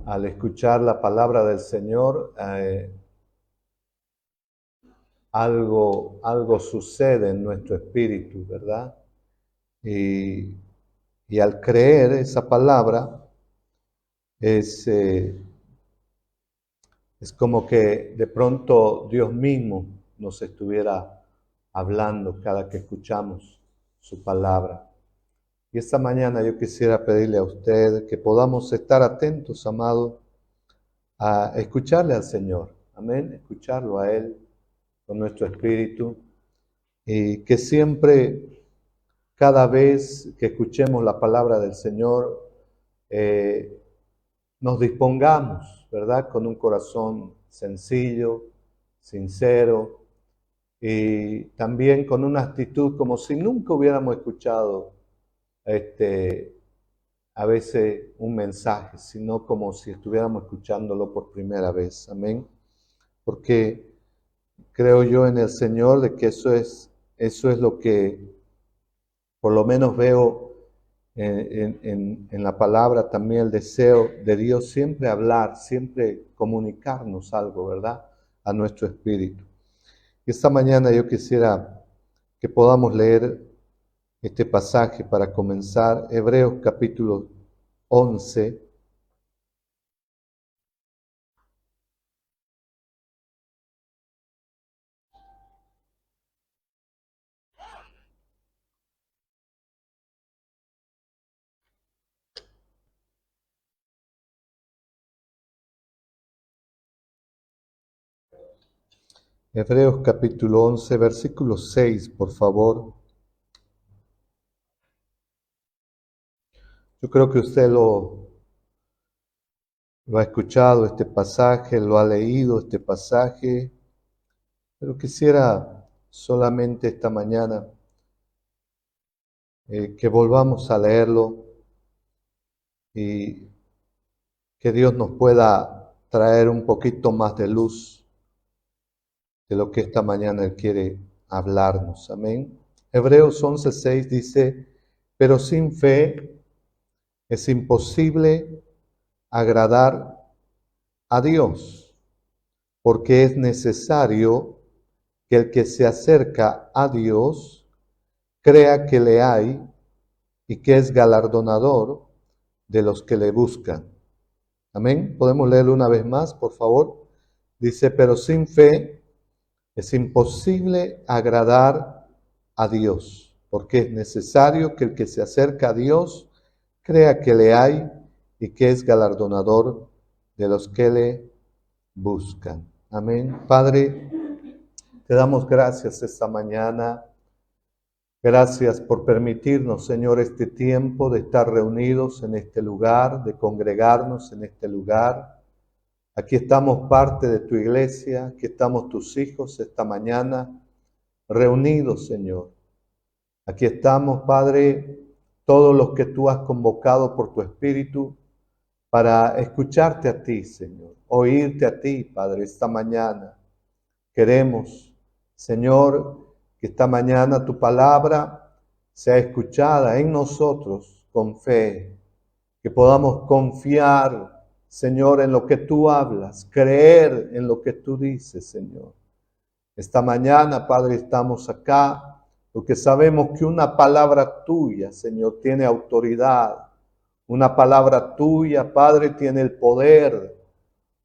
al escuchar la palabra del Señor, algo sucede en nuestro espíritu, ¿verdad? Y al creer esa palabra, es como que de pronto Dios mismo nos estuviera hablando cada que escuchamos su palabra. Y esta mañana yo quisiera pedirle a usted que podamos estar atentos, amado, a escucharle al Señor. Amén, escucharlo a Él con nuestro espíritu. Y que siempre, cada vez que escuchemos la palabra del Señor, nos dispongamos, ¿verdad? Con un corazón sencillo, sincero, y también con una actitud como si nunca hubiéramos escuchado a veces un mensaje, sino como si estuviéramos escuchándolo por primera vez. Amén. Porque creo yo en el Señor de que eso es lo que por lo menos veo en la palabra, también el deseo de Dios siempre hablar, siempre comunicarnos algo, ¿verdad? A nuestro espíritu. Y esta mañana yo quisiera que podamos leer este pasaje para comenzar, Hebreos capítulo 11. Hebreos capítulo 11, versículo 6, por favor. Yo creo que usted lo ha escuchado este pasaje, lo ha leído este pasaje, pero quisiera solamente esta mañana que volvamos a leerlo y que Dios nos pueda traer un poquito más de luz de lo que esta mañana Él quiere hablarnos. Amén. Hebreos 11:6 dice, pero sin fe es imposible agradar a Dios, porque es necesario que el que se acerca a Dios crea que le hay y que es galardonador de los que le buscan. Amén. ¿Podemos leerlo una vez más, por favor? Dice, pero sin fe es imposible agradar a Dios, porque es necesario que el que se acerca a Dios crea que le hay y que es galardonador de los que le buscan. Amén. Padre, te damos gracias esta mañana. Gracias por permitirnos, Señor, este tiempo de estar reunidos en este lugar, de congregarnos en este lugar. Aquí estamos parte de tu iglesia, aquí estamos tus hijos esta mañana, reunidos, Señor. Aquí estamos, Padre, todos los que tú has convocado por tu Espíritu para escucharte a ti, Señor, oírte a ti, Padre, esta mañana. Queremos, Señor, que esta mañana tu palabra sea escuchada en nosotros con fe, que podamos confiar, Señor, en lo que tú hablas, creer en lo que tú dices, Señor. Esta mañana, Padre, estamos acá porque sabemos que una palabra tuya, Señor, tiene autoridad. Una palabra tuya, Padre, tiene el poder.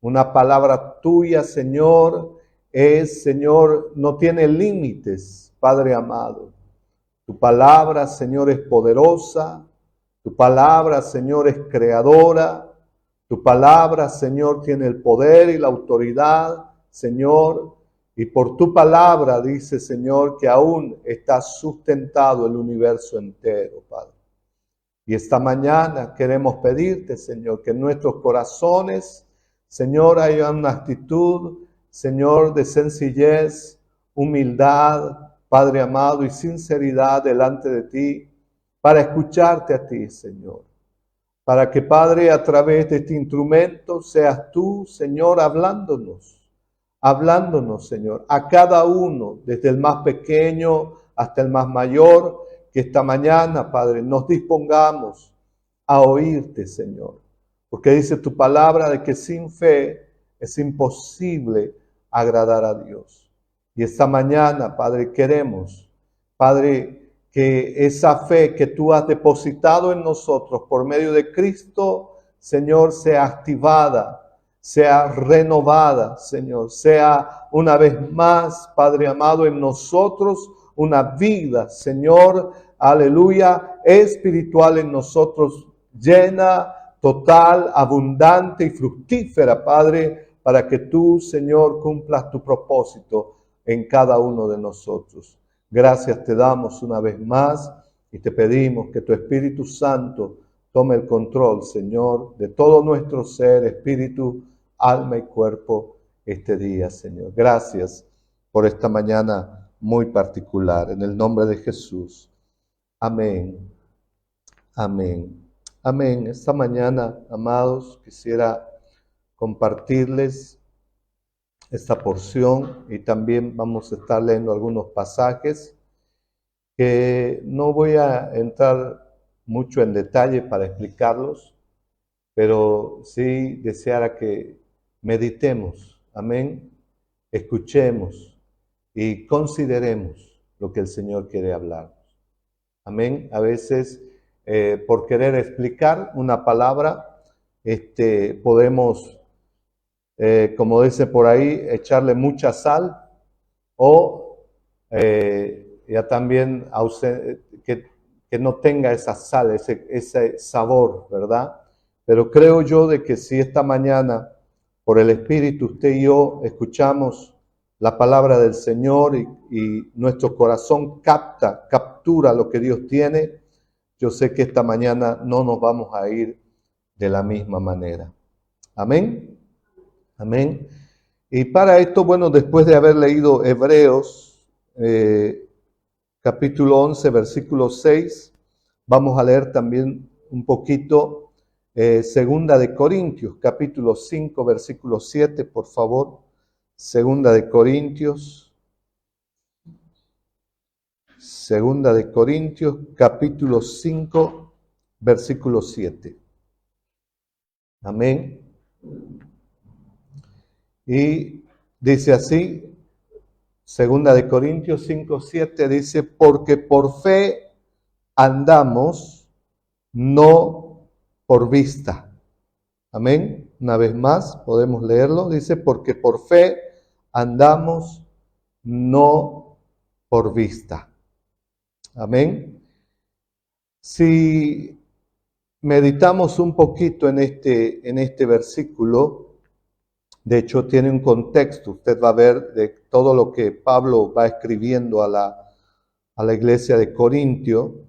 Una palabra tuya, Señor, Señor, no tiene límites, Padre amado. Tu palabra, Señor, es poderosa. Tu palabra, Señor, es creadora. Tu palabra, Señor, tiene el poder y la autoridad, Señor. Y por tu palabra dice, Señor, que aún está sustentado el universo entero, Padre. Y esta mañana queremos pedirte, Señor, que en nuestros corazones, Señor, haya una actitud, Señor, de sencillez, humildad, Padre amado, y sinceridad delante de ti, para escucharte a ti, Señor. Para que, Padre, a través de este instrumento seas tú, Señor, hablándonos, Señor, a cada uno, desde el más pequeño hasta el más mayor, que esta mañana, Padre, nos dispongamos a oírte, Señor. Porque dice tu palabra de que sin fe es imposible agradar a Dios. Y esta mañana, Padre, queremos, Padre, que esa fe que tú has depositado en nosotros por medio de Cristo, Señor, sea activada, sea renovada, Señor, sea una vez más, Padre amado, en nosotros una vida, Señor, aleluya, espiritual en nosotros, llena, total, abundante y fructífera, Padre, para que tú, Señor, cumplas tu propósito en cada uno de nosotros. Gracias te damos una vez más y te pedimos que tu Espíritu Santo tome el control, Señor, de todo nuestro ser, espíritu, alma y cuerpo este día, Señor. Gracias por esta mañana muy particular. En el nombre de Jesús. Amén. Amén. Amén. Esta mañana, amados, quisiera compartirles esta porción y también vamos a estar leyendo algunos pasajes que no voy a entrar mucho en detalle para explicarlos, pero sí deseara que meditemos, amén, escuchemos y consideremos lo que el Señor quiere hablarnos. Amén. A veces, por querer explicar una palabra, podemos, como dice por ahí, echarle mucha sal o ya también que no tenga esa sal, ese sabor, ¿verdad? Pero creo yo de que si esta mañana, por el Espíritu, usted y yo escuchamos la palabra del Señor y nuestro corazón captura lo que Dios tiene, yo sé que esta mañana no nos vamos a ir de la misma manera. Amén. Amén. Y para esto, bueno, después de haber leído Hebreos, capítulo 11, versículo 6, vamos a leer también un poquito Segunda de Corintios, capítulo 5, versículo 7, por favor. Segunda de Corintios, capítulo 5, versículo 7. Amén. Y dice así, Segunda de Corintios 5, 7, dice, porque por fe andamos, no por vista. Amén. Una vez más, podemos leerlo. Dice, porque por fe andamos, no por vista. Amén. Si meditamos un poquito en este versículo, de hecho tiene un contexto, usted va a ver de todo lo que Pablo va escribiendo a la iglesia de Corintio,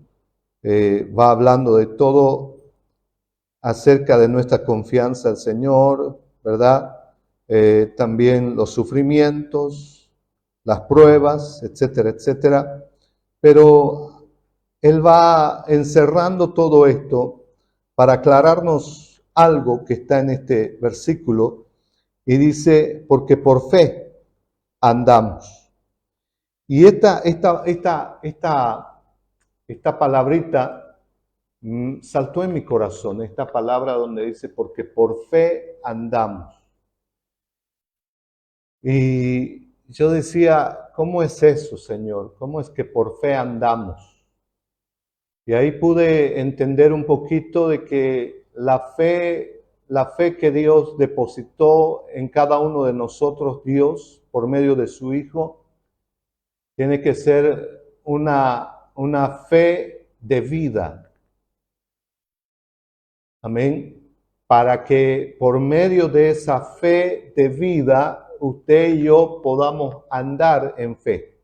va hablando de todo acerca de nuestra confianza al Señor, ¿verdad? También los sufrimientos, las pruebas, etcétera, etcétera. Pero él va encerrando todo esto para aclararnos algo que está en este versículo y dice, porque por fe andamos. Y esta palabrita saltó en mi corazón, esta palabra donde dice, porque por fe andamos. Y yo decía, ¿cómo es eso, Señor? ¿Cómo es que por fe andamos? Y ahí pude entender un poquito de que la fe que Dios depositó en cada uno de nosotros, Dios, por medio de su Hijo, tiene que ser una fe de vida. Amén. Para que por medio de esa fe de vida, usted y yo podamos andar en fe.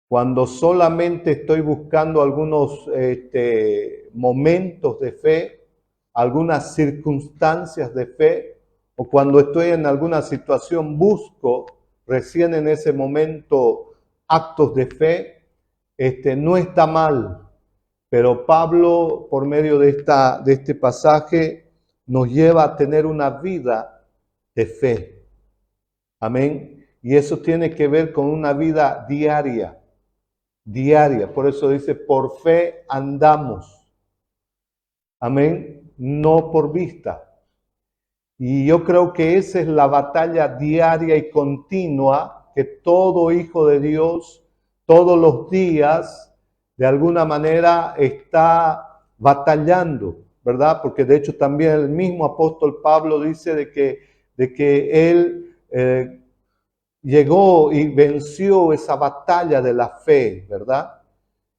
Cuando solamente estoy buscando algunos momentos de fe, algunas circunstancias de fe, o cuando estoy en alguna situación este recién en ese momento actos de fe, no está mal. Pero Pablo, por medio de este pasaje, nos lleva a tener una vida de fe. Amén. Y eso tiene que ver con una vida diaria. Por eso dice, por fe andamos. Amén. no por vista. Y yo creo que esa es la batalla diaria y continua que todo hijo de Dios, todos los días, de alguna manera está batallando, ¿verdad? Porque de hecho también el mismo apóstol Pablo dice de que él llegó y venció esa batalla de la fe, ¿verdad?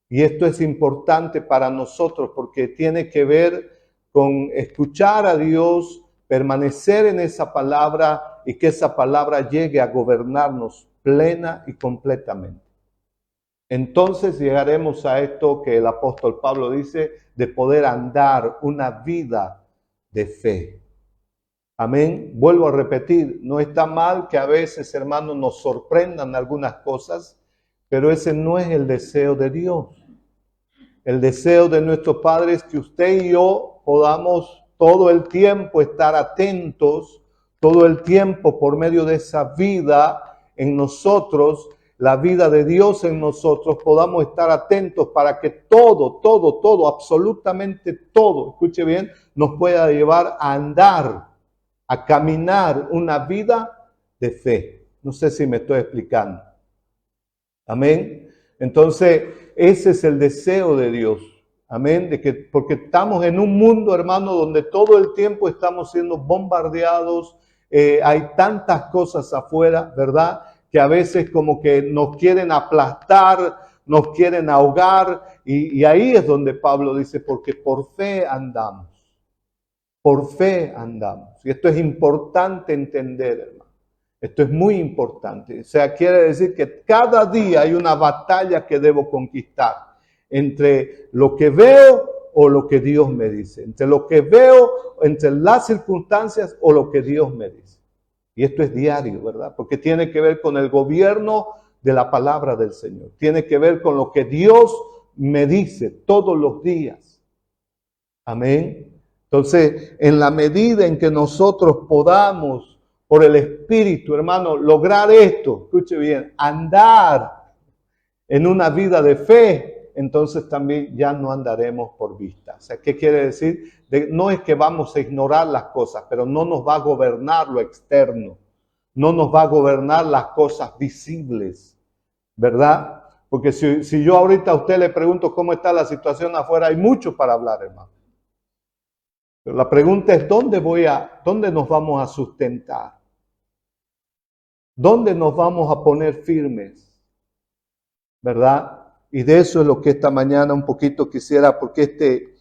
Y esto es importante para nosotros porque tiene que ver con escuchar a Dios, permanecer en esa palabra y que esa palabra llegue a gobernarnos plena y completamente. Entonces llegaremos a esto que el apóstol Pablo dice, de poder andar una vida de fe. Amén. Vuelvo a repetir, no está mal que a veces, hermanos, nos sorprendan algunas cosas, pero ese no es el deseo de Dios. El deseo de nuestro Padre es que usted y yo podamos todo el tiempo estar atentos, todo el tiempo por medio de esa vida en nosotros, la vida de Dios en nosotros, podamos estar atentos para que todo, absolutamente todo, escuche bien, nos pueda llevar a andar, a caminar una vida de fe. No sé si me estoy explicando. Amén. Entonces, ese es el deseo de Dios. Amén. Porque estamos en un mundo, hermano, donde todo el tiempo estamos siendo bombardeados. Hay tantas cosas afuera, ¿verdad? Que a veces como que nos quieren aplastar, nos quieren ahogar. Y ahí es donde Pablo dice, porque por fe andamos. Por fe andamos. Y esto es importante entender, hermano. Esto es muy importante. O sea, quiere decir que cada día hay una batalla que debo conquistar entre lo que veo o lo que Dios me dice. Entre lo que veo, entre las circunstancias o lo que Dios me dice. Y esto es diario, ¿verdad? Porque tiene que ver con el gobierno de la palabra del Señor. Tiene que ver con lo que Dios me dice todos los días. Amén. Entonces, en la medida en que nosotros podamos, por el Espíritu, hermano, lograr esto, escuche bien, andar en una vida de fe, entonces también ya no andaremos por vista. O sea, ¿qué quiere decir? No es que vamos a ignorar las cosas, pero no nos va a gobernar lo externo, no nos va a gobernar las cosas visibles, ¿verdad? Porque si yo ahorita a usted le pregunto cómo está la situación afuera, hay mucho para hablar, hermano. Pero la pregunta es, ¿dónde nos vamos a sustentar? ¿Dónde nos vamos a poner firmes? ¿Verdad? Y de eso es lo que esta mañana un poquito quisiera, porque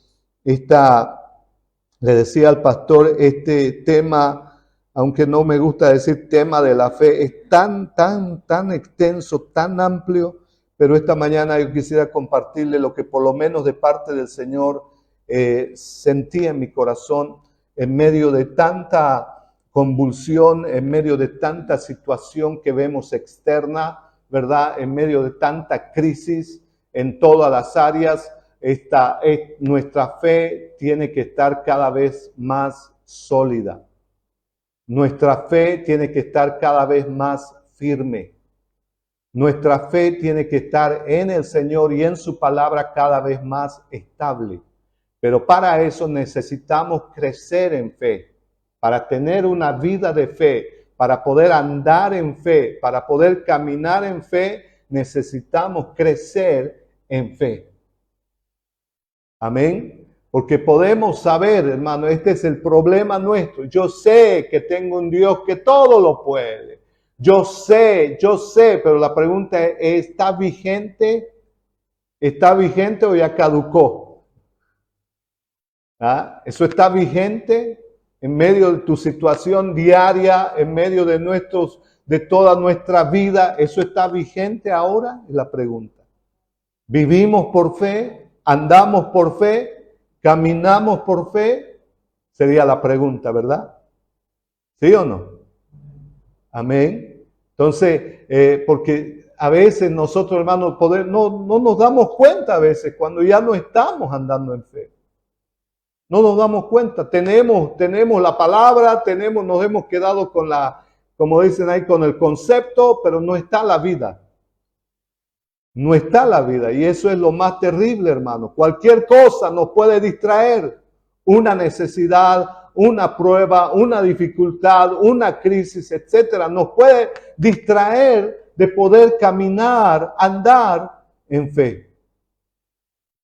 le decía al pastor, este tema, aunque no me gusta decir tema de la fe, es tan extenso, tan amplio, pero esta mañana yo quisiera compartirle lo que por lo menos de parte del Señor sentí en mi corazón en medio de tanta convulsión, en medio de tanta situación que vemos externa, ¿verdad? En medio de tanta crisis en todas las áreas, nuestra fe tiene que estar cada vez más sólida. Nuestra fe tiene que estar cada vez más firme. Nuestra fe tiene que estar en el Señor y en su palabra cada vez más estable. Pero para eso necesitamos crecer en fe. Para tener una vida de fe, para poder andar en fe, para poder caminar en fe, necesitamos crecer en fe. Amén. Porque podemos saber, hermano, este es el problema nuestro. Yo sé que tengo un Dios que todo lo puede. Yo sé, pero la pregunta es, ¿está vigente? ¿Está vigente o ya caducó? ¿Ah? ¿Eso está vigente? En medio de tu situación diaria, en medio de toda nuestra vida, ¿eso está vigente ahora? Es la pregunta. ¿Vivimos por fe? ¿Andamos por fe? ¿Caminamos por fe? Sería la pregunta, ¿verdad? ¿Sí o no? Amén. Entonces, porque a veces nosotros, hermanos, no nos damos cuenta a veces cuando ya no estamos andando en fe. No nos damos cuenta, tenemos la palabra, nos hemos quedado con como dicen ahí, con el concepto, pero no está la vida. No está la vida y eso es lo más terrible, hermano. Cualquier cosa nos puede distraer. una necesidad, una prueba, una dificultad, una crisis, etcétera, nos puede distraer de poder caminar, andar en fe.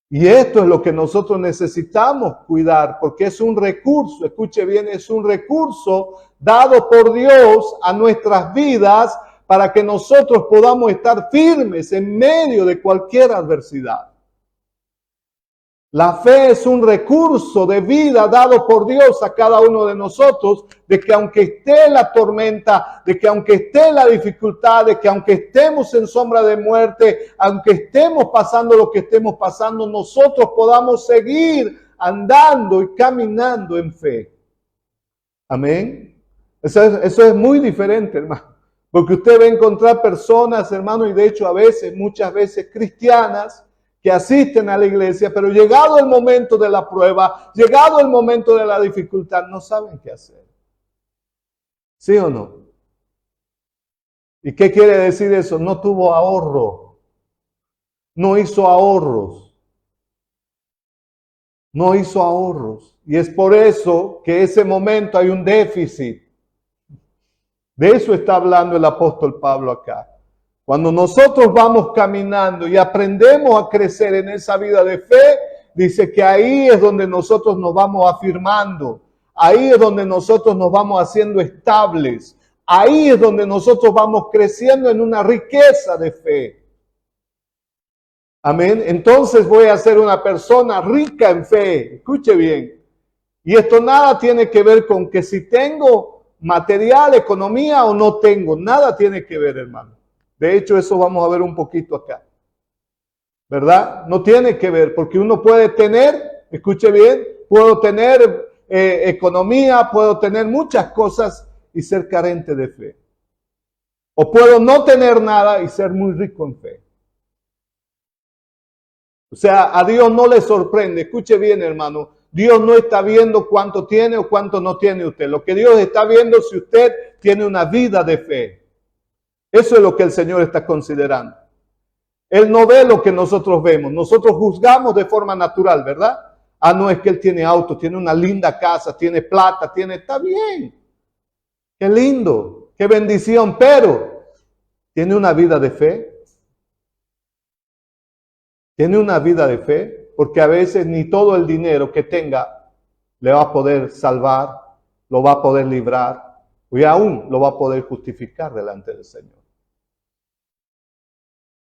Y esto es lo que nosotros necesitamos cuidar, porque es un recurso, escuche bien, es un recurso dado por Dios a nuestras vidas para que nosotros podamos estar firmes en medio de cualquier adversidad. La fe es un recurso de vida dado por Dios a cada uno de nosotros, de que aunque esté la tormenta, de que aunque esté la dificultad, de que aunque estemos en sombra de muerte, aunque estemos pasando lo que estemos pasando, nosotros podamos seguir andando y caminando en fe. Amén. Eso es muy diferente, hermano. Porque usted va a encontrar personas, hermano, y de hecho muchas veces cristianas, que asisten a la iglesia, pero llegado el momento de la prueba, llegado el momento de la dificultad, no saben qué hacer. ¿Sí o no? ¿Y qué quiere decir eso? No tuvo ahorro, no hizo ahorros, no hizo ahorros. Y es por eso que ese momento hay un déficit. De eso está hablando el apóstol Pablo acá. Cuando nosotros vamos caminando y aprendemos a crecer en esa vida de fe, dice que ahí es donde nosotros nos vamos afirmando. Ahí es donde nosotros nos vamos haciendo estables. Ahí es donde nosotros vamos creciendo en una riqueza de fe. Amén. Entonces voy a ser una persona rica en fe. Escuche bien. Y esto nada tiene que ver con que si tengo material, economía o no tengo. Nada tiene que ver, hermano. De hecho, eso vamos a ver un poquito acá. ¿Verdad? No tiene que ver, porque uno puede tener, escuche bien, puedo tener economía, puedo tener muchas cosas y ser carente de fe. O puedo no tener nada y ser muy rico en fe. O sea, a Dios no le sorprende. Escuche bien, hermano. Dios no está viendo cuánto tiene o cuánto no tiene usted. Lo que Dios está viendo es si usted tiene una vida de fe. Eso es lo que el Señor está considerando. Él no ve lo que nosotros vemos. Nosotros juzgamos de forma natural, ¿verdad? Ah, no, es que él tiene auto, tiene una linda casa, tiene plata, está bien. Qué lindo, qué bendición, pero ¿tiene una vida de fe? ¿Tiene una vida de fe? Porque a veces ni todo el dinero que tenga le va a poder salvar, lo va a poder librar, y aún lo va a poder justificar delante del Señor.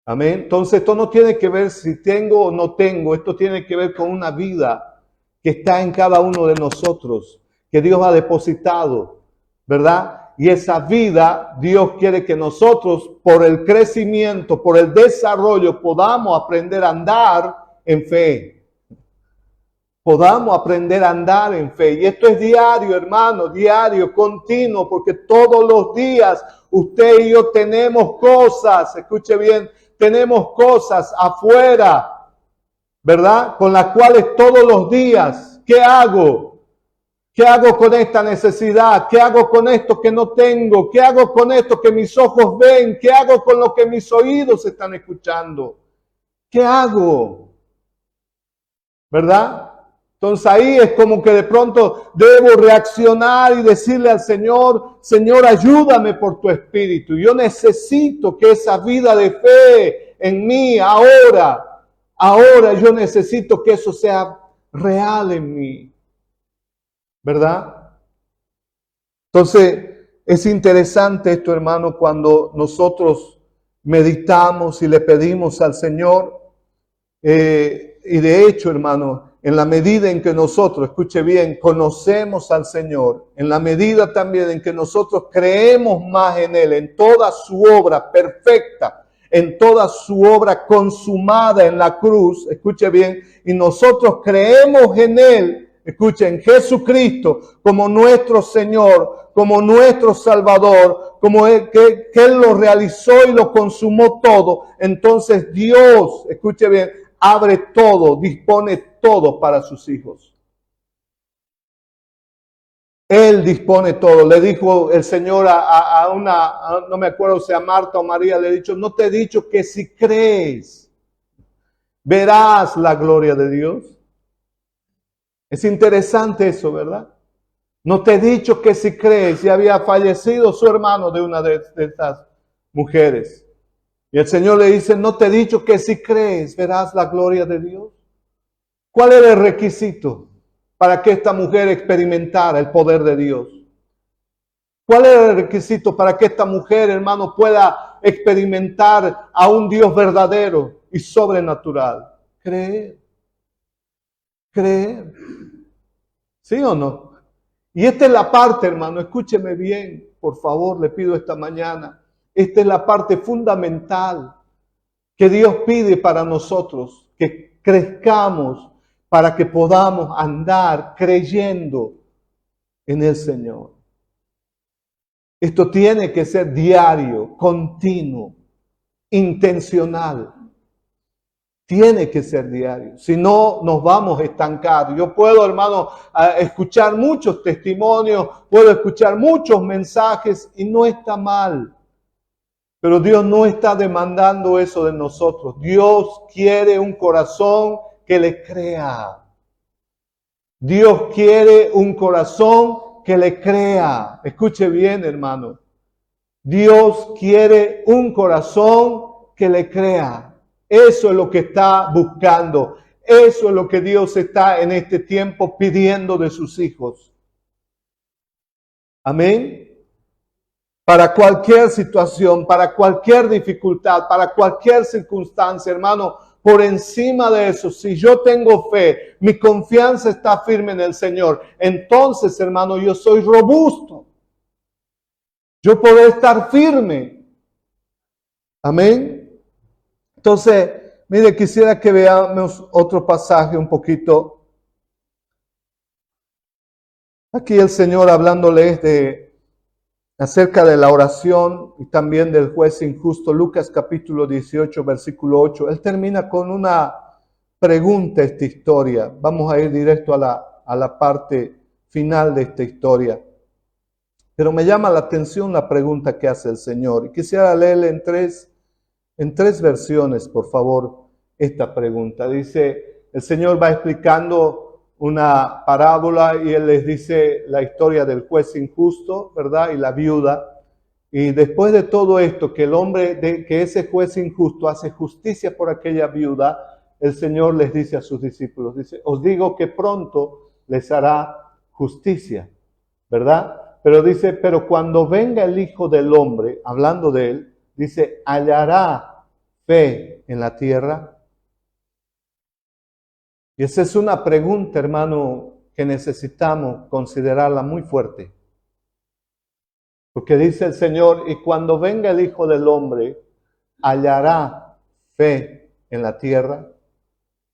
Amén. Entonces esto no tiene que ver si tengo o no tengo, esto tiene que ver con una vida que está en cada uno de nosotros, que Dios ha depositado, ¿verdad? Y esa vida Dios quiere que nosotros por el crecimiento, por el desarrollo, podamos aprender a andar en fe. Podamos aprender a andar en fe. Y esto es diario, hermano, diario, continuo, porque todos los días usted y yo tenemos cosas, escuche bien, tenemos cosas afuera, ¿verdad? Con las cuales todos los días, ¿qué hago? ¿Qué hago con esta necesidad? ¿Qué hago con esto que no tengo? ¿Qué hago con esto que mis ojos ven? ¿Qué hago con lo que mis oídos están escuchando? ¿Qué hago? ¿Verdad? Entonces ahí es como que de pronto debo reaccionar y decirle al Señor, Señor, ayúdame por tu Espíritu. Yo necesito que esa vida de fe en mí ahora yo necesito que eso sea real en mí. ¿Verdad? Entonces es interesante esto, hermano, cuando nosotros meditamos y le pedimos al Señor, y de hecho, hermano, en la medida en que nosotros, escuche bien, conocemos al Señor, en la medida también en que nosotros creemos más en Él, en toda su obra perfecta, en toda su obra consumada en la cruz, escuche bien, y nosotros creemos en Él, escuchen, Jesucristo como nuestro Señor, como nuestro Salvador, como que Él lo realizó y lo consumó todo, entonces Dios, escuche bien, abre todo, dispone todo para sus hijos. Él dispone todo. Le dijo el Señor no me acuerdo si a Marta o María, le ha dicho, no te he dicho que si crees, verás la gloria de Dios. Es interesante eso, ¿verdad? No te he dicho que si crees, ya había fallecido su hermano de una de estas mujeres. Y el Señor le dice, no te he dicho que si crees, verás la gloria de Dios. ¿Cuál era el requisito para que esta mujer experimentara el poder de Dios? ¿Cuál era el requisito para que esta mujer, hermano, pueda experimentar a un Dios verdadero y sobrenatural? Creer. Creer. ¿Sí o no? Y esta es la parte, hermano, escúcheme bien, por favor, le pido esta mañana. Esta es la parte fundamental que Dios pide para nosotros, que crezcamos para que podamos andar creyendo en el Señor. Esto tiene que ser diario, continuo, intencional. Tiene que ser diario. Si no, nos vamos a estancar. Yo puedo, hermano, escuchar muchos testimonios, puedo escuchar muchos mensajes y no está mal. Pero Dios no está demandando eso de nosotros. Dios quiere un corazón que le crea. Dios quiere un corazón que le crea. Escuche bien, hermano. Dios quiere un corazón que le crea. Eso es lo que está buscando. Eso es lo que Dios está en este tiempo pidiendo de sus hijos. Amén. Para cualquier situación, para cualquier dificultad, para cualquier circunstancia, hermano, por encima de eso, si yo tengo fe, mi confianza está firme en el Señor, entonces, hermano, yo soy robusto. Yo puedo estar firme. Amén. Entonces, mire, quisiera que veamos otro pasaje un poquito. Aquí el Señor hablándoles acerca de la oración y también del juez injusto. Lucas capítulo 18, versículo 8. Él termina con una pregunta esta historia. Vamos a ir directo a la parte final de esta historia. Pero me llama la atención la pregunta que hace el Señor. Y quisiera leerle en tres versiones, por favor, esta pregunta. Dice, el Señor va explicando una parábola y Él les dice la historia del juez injusto, ¿verdad? Y la viuda. Y después de todo esto, que el hombre, que ese juez injusto hace justicia por aquella viuda, el Señor les dice a sus discípulos, dice, os digo que pronto les hará justicia, ¿verdad? Pero dice, pero cuando venga el Hijo del Hombre, hablando de Él, dice, ¿hallará fe en la tierra? Y esa es una pregunta, hermano, que necesitamos considerarla muy fuerte. Porque dice el Señor, y cuando venga el Hijo del Hombre, ¿hallará fe en la tierra?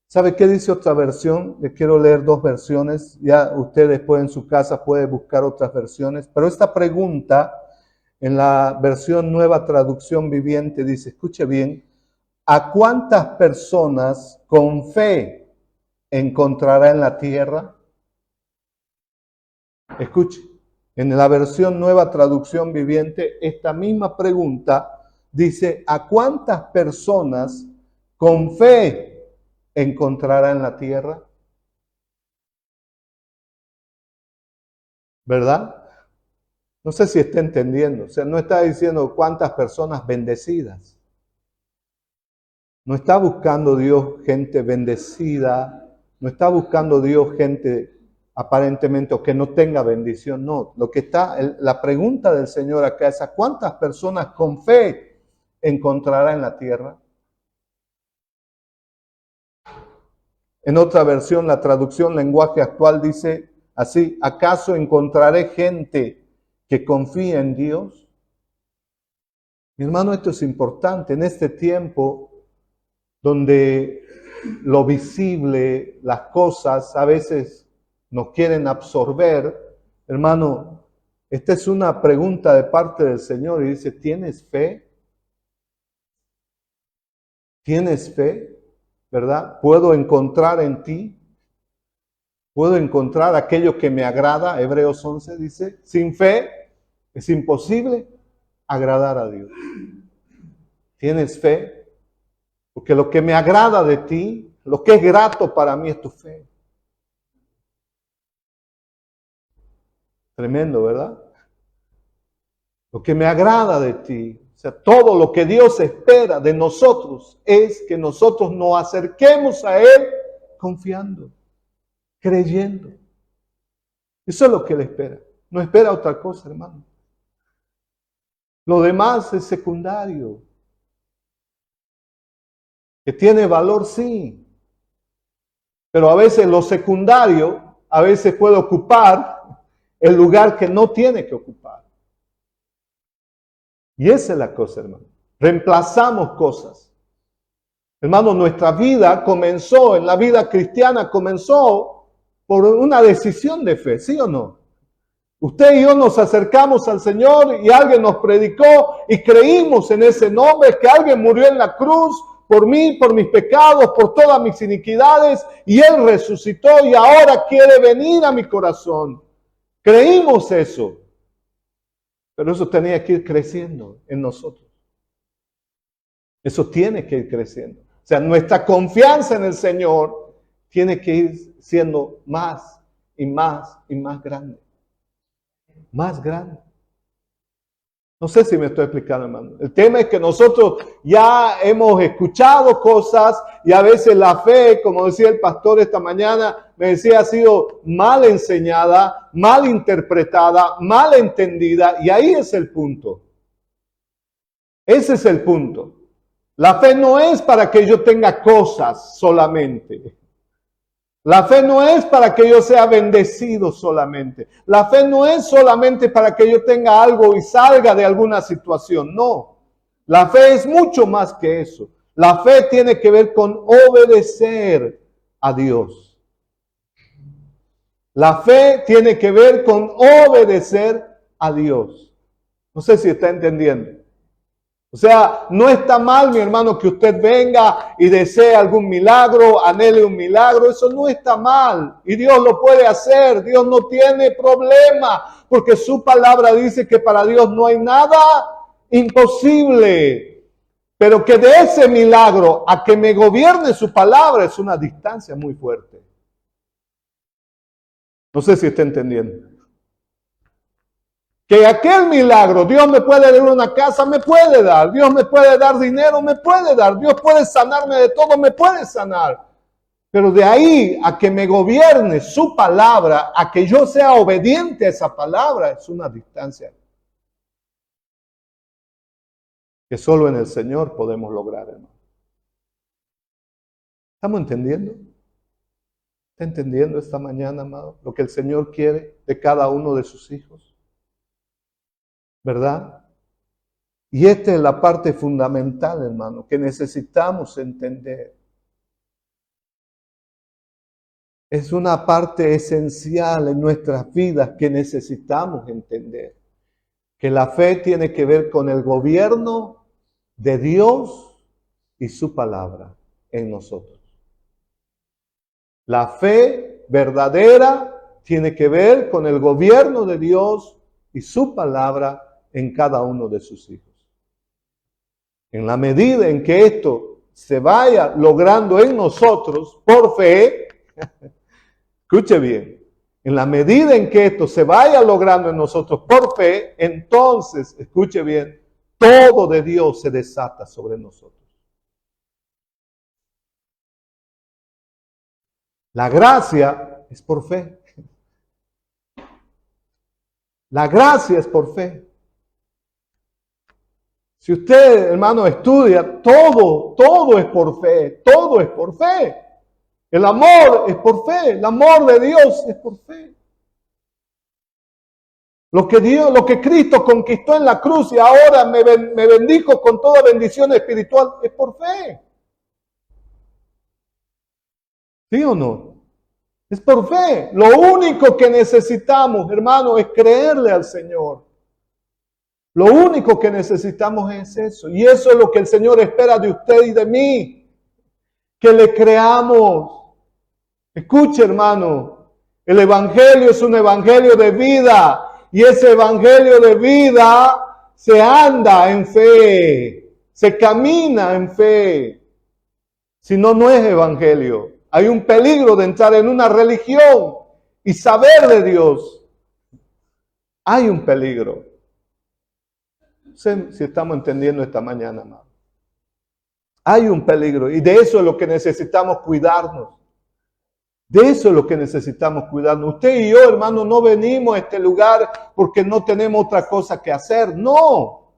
¿Sabe qué dice otra versión? Le quiero leer dos versiones. Ya usted después en su casa puede buscar otras versiones. Pero esta pregunta, en la versión Nueva Traducción Viviente, dice, escuche bien, ¿a cuántas personas con fe encontrará en la tierra? Escuche, en la versión Nueva Traducción Viviente, esta misma pregunta dice, ¿a cuántas personas con fe encontrará en la tierra? ¿Verdad? No sé si está entendiendo. O sea, no está diciendo cuántas personas bendecidas. No está buscando Dios gente bendecida. No está buscando Dios gente aparentemente o que no tenga bendición. No, lo que está, la pregunta del Señor acá es ¿a cuántas personas con fe encontrará en la tierra? En otra versión, la traducción lenguaje actual dice así, ¿acaso encontraré gente que confía en Dios? Mi hermano, esto es importante en este tiempo donde lo visible, las cosas a veces nos quieren absorber. Hermano, esta es una pregunta de parte del Señor y dice, ¿tienes fe? ¿Tienes fe? ¿Verdad? ¿Puedo encontrar en ti? ¿Puedo encontrar aquello que me agrada? Hebreos 11 dice, sin fe es imposible agradar a Dios. ¿Tienes fe? Porque lo que me agrada de ti, lo que es grato para mí es tu fe. Tremendo, ¿verdad? Lo que me agrada de ti, o sea, todo lo que Dios espera de nosotros es que nosotros nos acerquemos a Él confiando, creyendo. Eso es lo que Él espera. No espera otra cosa, hermano. Lo demás es secundario. Que tiene valor, sí. Pero a veces lo secundario, a veces puede ocupar el lugar que no tiene que ocupar. Y esa es la cosa, hermano. Reemplazamos cosas. Hermano, nuestra vida comenzó, en la vida cristiana comenzó por una decisión de fe, ¿sí o no? Usted y yo nos acercamos al Señor y alguien nos predicó y creímos en ese nombre, que alguien murió en la cruz por mí, por mis pecados, por todas mis iniquidades, y Él resucitó y ahora quiere venir a mi corazón. Creímos eso, pero eso tenía que ir creciendo en nosotros. Eso tiene que ir creciendo. O sea, nuestra confianza en el Señor tiene que ir siendo más y más y más grande. Más grande. No sé si me estoy explicando, hermano. El tema es que nosotros ya hemos escuchado cosas y a veces la fe, como decía el pastor esta mañana, me decía, ha sido mal enseñada, mal interpretada, mal entendida, y ahí es el punto. Ese es el punto. La fe no es para que yo tenga cosas solamente. La fe no es para que yo sea bendecido solamente. La fe no es solamente para que yo tenga algo y salga de alguna situación. No. La fe es mucho más que eso. La fe tiene que ver con obedecer a Dios. La fe tiene que ver con obedecer a Dios. No sé si está entendiendo. O sea, no está mal, mi hermano, que usted venga y desee algún milagro, anhele un milagro. Eso no está mal. Y Dios lo puede hacer. Dios no tiene problema. Porque su palabra dice que para Dios no hay nada imposible. Pero que de ese milagro a que me gobierne su palabra es una distancia muy fuerte. No sé si está entendiendo. Que aquel milagro, Dios me puede dar una casa, me puede dar. Dios me puede dar dinero, me puede dar. Dios puede sanarme de todo, me puede sanar. Pero de ahí a que me gobierne su palabra, a que yo sea obediente a esa palabra, es una distancia que solo en el Señor podemos lograr, hermano. ¿Estamos entendiendo? ¿Está entendiendo esta mañana, amado, lo que el Señor quiere de cada uno de sus hijos? ¿Verdad? Y esta es la parte fundamental, hermano, que necesitamos entender. Es una parte esencial en nuestras vidas que necesitamos entender. Que la fe tiene que ver con el gobierno de Dios y su palabra en nosotros. La fe verdadera tiene que ver con el gobierno de Dios y su palabra en cada uno de sus hijos. En la medida en que esto se vaya logrando en nosotros por fe, escuche bien, en la medida en que esto se vaya logrando en nosotros por fe, entonces, escuche bien, todo de Dios se desata sobre nosotros. La gracia es por fe. La gracia es por fe. Si usted, hermano, estudia, todo es por fe, todo es por fe. El amor es por fe, el amor de Dios es por fe. Lo que Cristo conquistó en la cruz y ahora me bendijo con toda bendición espiritual es por fe. ¿Sí o no? Es por fe. Lo único que necesitamos, hermano, es creerle al Señor. Lo único que necesitamos es eso. Y eso es lo que el Señor espera de usted y de mí. Que le creamos. Escuche, hermano. El evangelio es un evangelio de vida. Y ese evangelio de vida se anda en fe. Se camina en fe. Si no, no es evangelio. Hay un peligro de entrar en una religión y saber de Dios. Hay un peligro. No sé si estamos entendiendo esta mañana, amado. Hay un peligro y de eso es lo que necesitamos cuidarnos. De eso es lo que necesitamos cuidarnos. Usted y yo, hermano, no venimos a este lugar porque no tenemos otra cosa que hacer. No.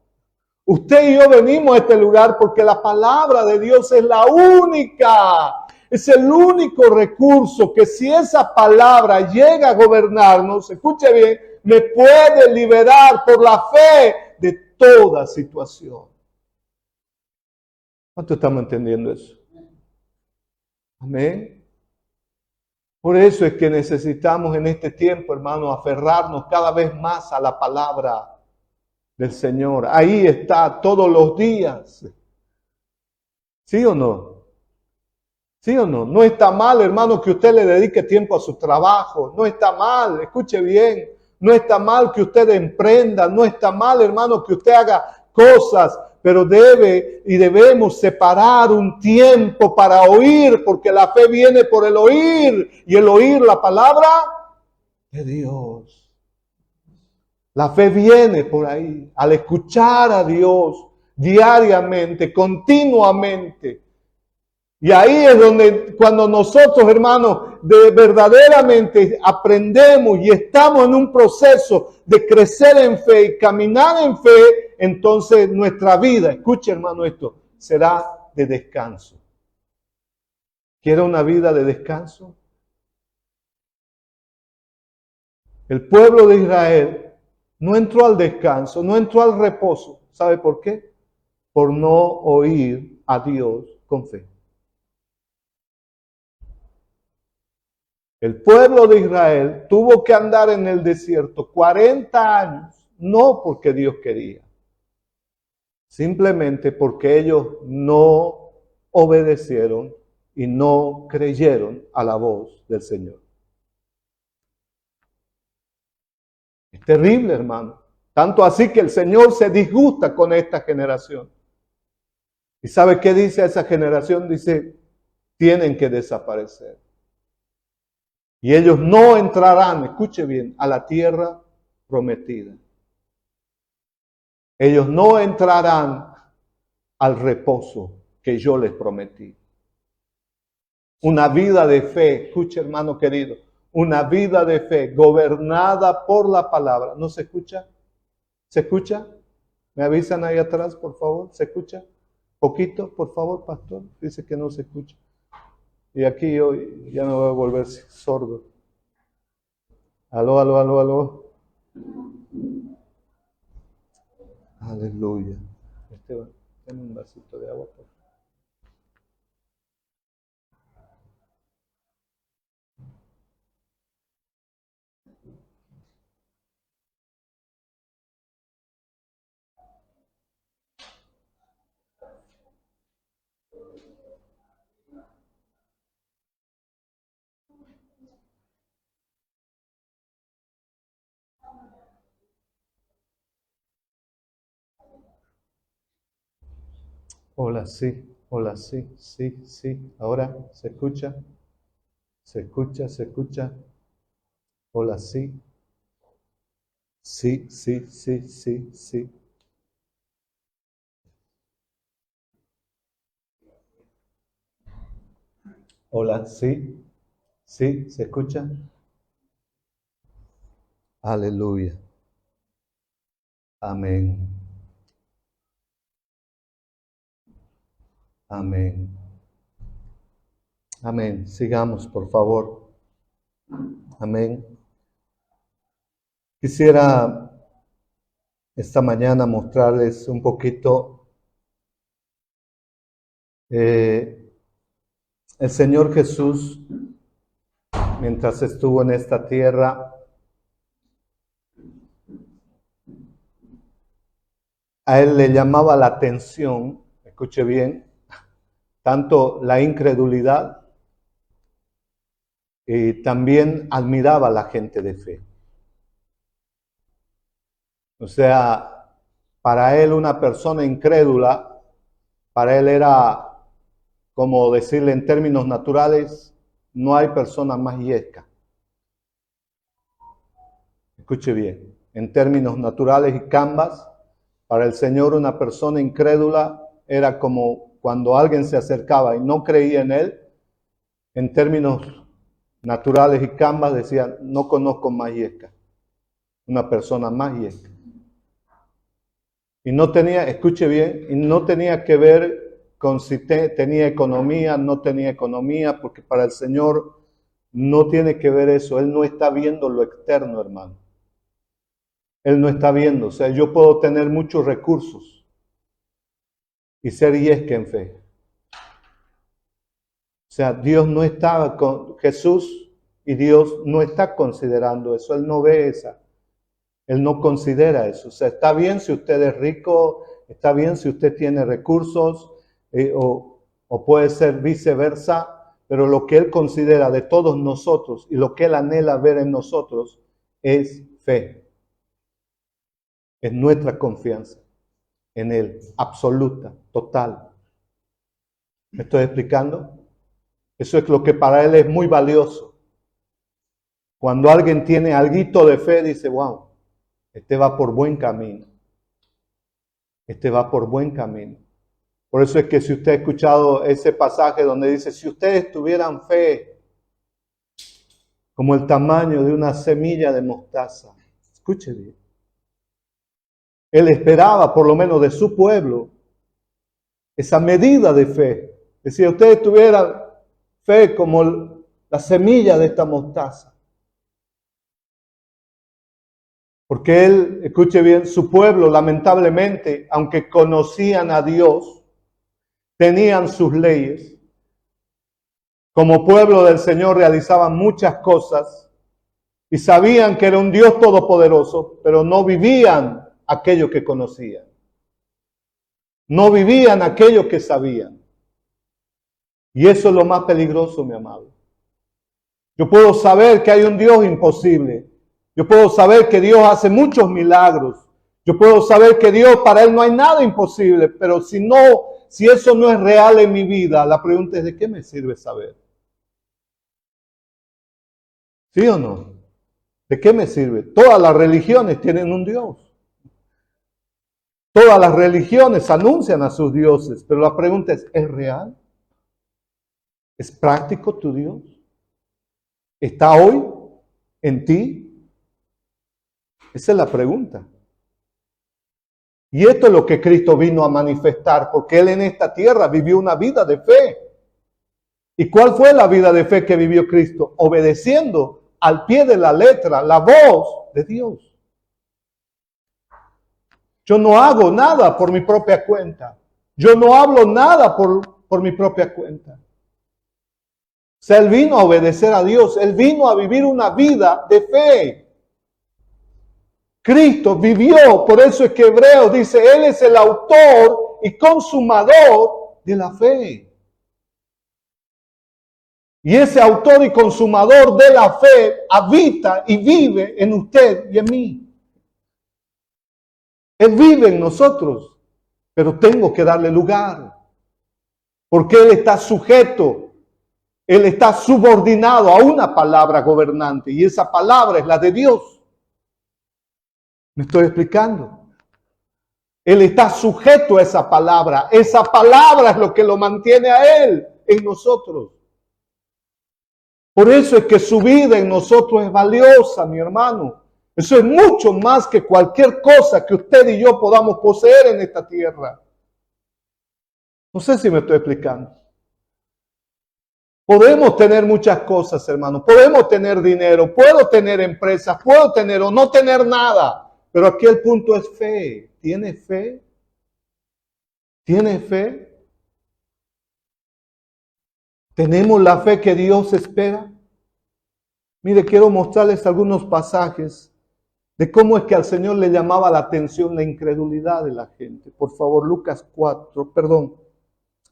Usted y yo venimos a este lugar porque la palabra de Dios es la única. Es el único recurso que si esa palabra llega a gobernarnos, escuche bien, me puede liberar por la fe de toda situación. ¿Cuánto estamos entendiendo eso? Amén. Por eso es que necesitamos en este tiempo, hermano, aferrarnos cada vez más a la palabra del Señor. Ahí está todos los días. ¿Sí o no? ¿Sí o no? No está mal, hermano, que usted le dedique tiempo a su trabajo. No está mal, escuche bien. No está mal que usted emprenda. No está mal, hermano, que usted haga cosas. Pero debe y debemos separar un tiempo para oír, porque la fe viene por el oír, y el oír la palabra de Dios. La fe viene por ahí, al escuchar a Dios diariamente, continuamente. Y ahí es donde cuando nosotros, hermanos, verdaderamente aprendemos y estamos en un proceso de crecer en fe y caminar en fe, entonces nuestra vida, escuche hermano esto, será de descanso. ¿Quiere una vida de descanso? El pueblo de Israel no entró al descanso, no entró al reposo. ¿Sabe por qué? Por no oír a Dios con fe. El pueblo de Israel tuvo que andar en el desierto 40 años, no porque Dios quería, simplemente porque ellos no obedecieron y no creyeron a la voz del Señor. Es terrible, hermano. Tanto así que el Señor se disgusta con esta generación. ¿Y sabe qué dice a esa generación? Dice, tienen que desaparecer. Y ellos no entrarán, escuche bien, a la tierra prometida. Ellos no entrarán al reposo que yo les prometí. Una vida de fe, escuche hermano querido, una vida de fe gobernada por la palabra. ¿No se escucha? ¿Se escucha? ¿Me avisan ahí atrás, por favor? ¿Se escucha? Poquito, por favor, pastor. Dice que no se escucha. Y aquí yo ya me voy a volver sordo. Aló, aló, aló, aló. Aleluya. Esteban, dame un vasito de agua, por favor. Hola, sí, hola, sí, sí, sí. Ahora, ¿se escucha? ¿Se escucha? ¿Se escucha? Hola, sí. Sí, sí, sí, sí, sí. Hola, sí, sí, ¿se escucha? Aleluya. Amén. Amén. Amén. Sigamos, por favor. Amén. Quisiera esta mañana mostrarles un poquito el Señor Jesús, mientras estuvo en esta tierra, a Él le llamaba la atención, escuche bien, tanto la incredulidad y también admiraba a la gente de fe. O sea, para Él una persona incrédula, para Él era como decirle en términos naturales, no hay persona más yesca. Escuche bien. en términos naturales y Canvas. Para el Señor, una persona incrédula era como cuando alguien se acercaba y no creía en Él. En términos naturales y Canvas decía, no conozco más Yesca. Una persona más Yesca. Y no tenía, escuche bien, y no tenía que ver con si tenía economía, no tenía economía, porque para el Señor no tiene que ver eso. Él no está viendo lo externo, hermano. Él no está viendo. O sea, yo puedo tener muchos recursos y ser Yesca en fe. O sea, Dios no está con Jesús y Dios no está considerando eso. Él no ve esa. Él no considera eso. O sea, está bien si usted es rico, está bien si usted tiene recursos, o puede ser viceversa, pero lo que Él considera de todos nosotros y lo que Él anhela ver en nosotros es fe. Es nuestra confianza en Él, absoluta, total. ¿Me estoy explicando? Eso es lo que para Él es muy valioso. Cuando alguien tiene alguito de fe, dice, wow, este va por buen camino. Este va por buen camino. Por eso es que si usted ha escuchado ese pasaje donde dice, si ustedes tuvieran fe como el tamaño de una semilla de mostaza, escuche bien. Él esperaba, por lo menos de su pueblo, esa medida de fe. Decía, ustedes tuvieran fe como la semilla de esta mostaza. Porque él, escuche bien, su pueblo lamentablemente, aunque conocían a Dios, tenían sus leyes, como pueblo del Señor realizaban muchas cosas y sabían que era un Dios todopoderoso, pero no vivían aquello que conocían. No vivían aquello que sabían. Y eso es lo más peligroso, mi amado. Yo puedo saber que hay un Dios imposible. Yo puedo saber que Dios hace muchos milagros. Yo puedo saber que Dios, para Él no hay nada imposible. Pero si eso no es real en mi vida, la pregunta es, ¿de qué me sirve saber? ¿Sí o no? ¿De qué me sirve? Todas las religiones tienen un Dios. Todas las religiones anuncian a sus dioses. Pero la pregunta ¿es real? ¿Es práctico tu Dios? ¿Está hoy en ti? Esa es la pregunta. Y esto es lo que Cristo vino a manifestar, porque Él en esta tierra vivió una vida de fe. ¿Y cuál fue la vida de fe que vivió Cristo? Obedeciendo al pie de la letra la voz de Dios. Yo no hago nada por mi propia cuenta. Yo no hablo nada por mi propia cuenta. O sea, Él vino a obedecer a Dios. Él vino a vivir una vida de fe. Cristo vivió, por eso es que Hebreos dice, Él es el autor y consumador de la fe. Y ese autor y consumador de la fe habita y vive en usted y en mí. Él vive en nosotros, pero tengo que darle lugar, porque Él está sujeto, Él está subordinado a una palabra gobernante, y esa palabra es la de Dios. ¿Me estoy explicando? Él está sujeto a esa palabra es lo que lo mantiene a Él en nosotros. Por eso es que su vida en nosotros es valiosa, mi hermano. Eso es mucho más que cualquier cosa que usted y yo podamos poseer en esta tierra. No sé si me estoy explicando. Podemos tener muchas cosas, hermano. Podemos tener dinero, puedo tener empresas, puedo tener o no tener nada. Pero aquí el punto es fe. ¿Tiene fe? ¿Tiene fe? ¿Tenemos la fe que Dios espera? Mire, quiero mostrarles algunos pasajes de cómo es que al Señor le llamaba la atención la incredulidad de la gente. Por favor,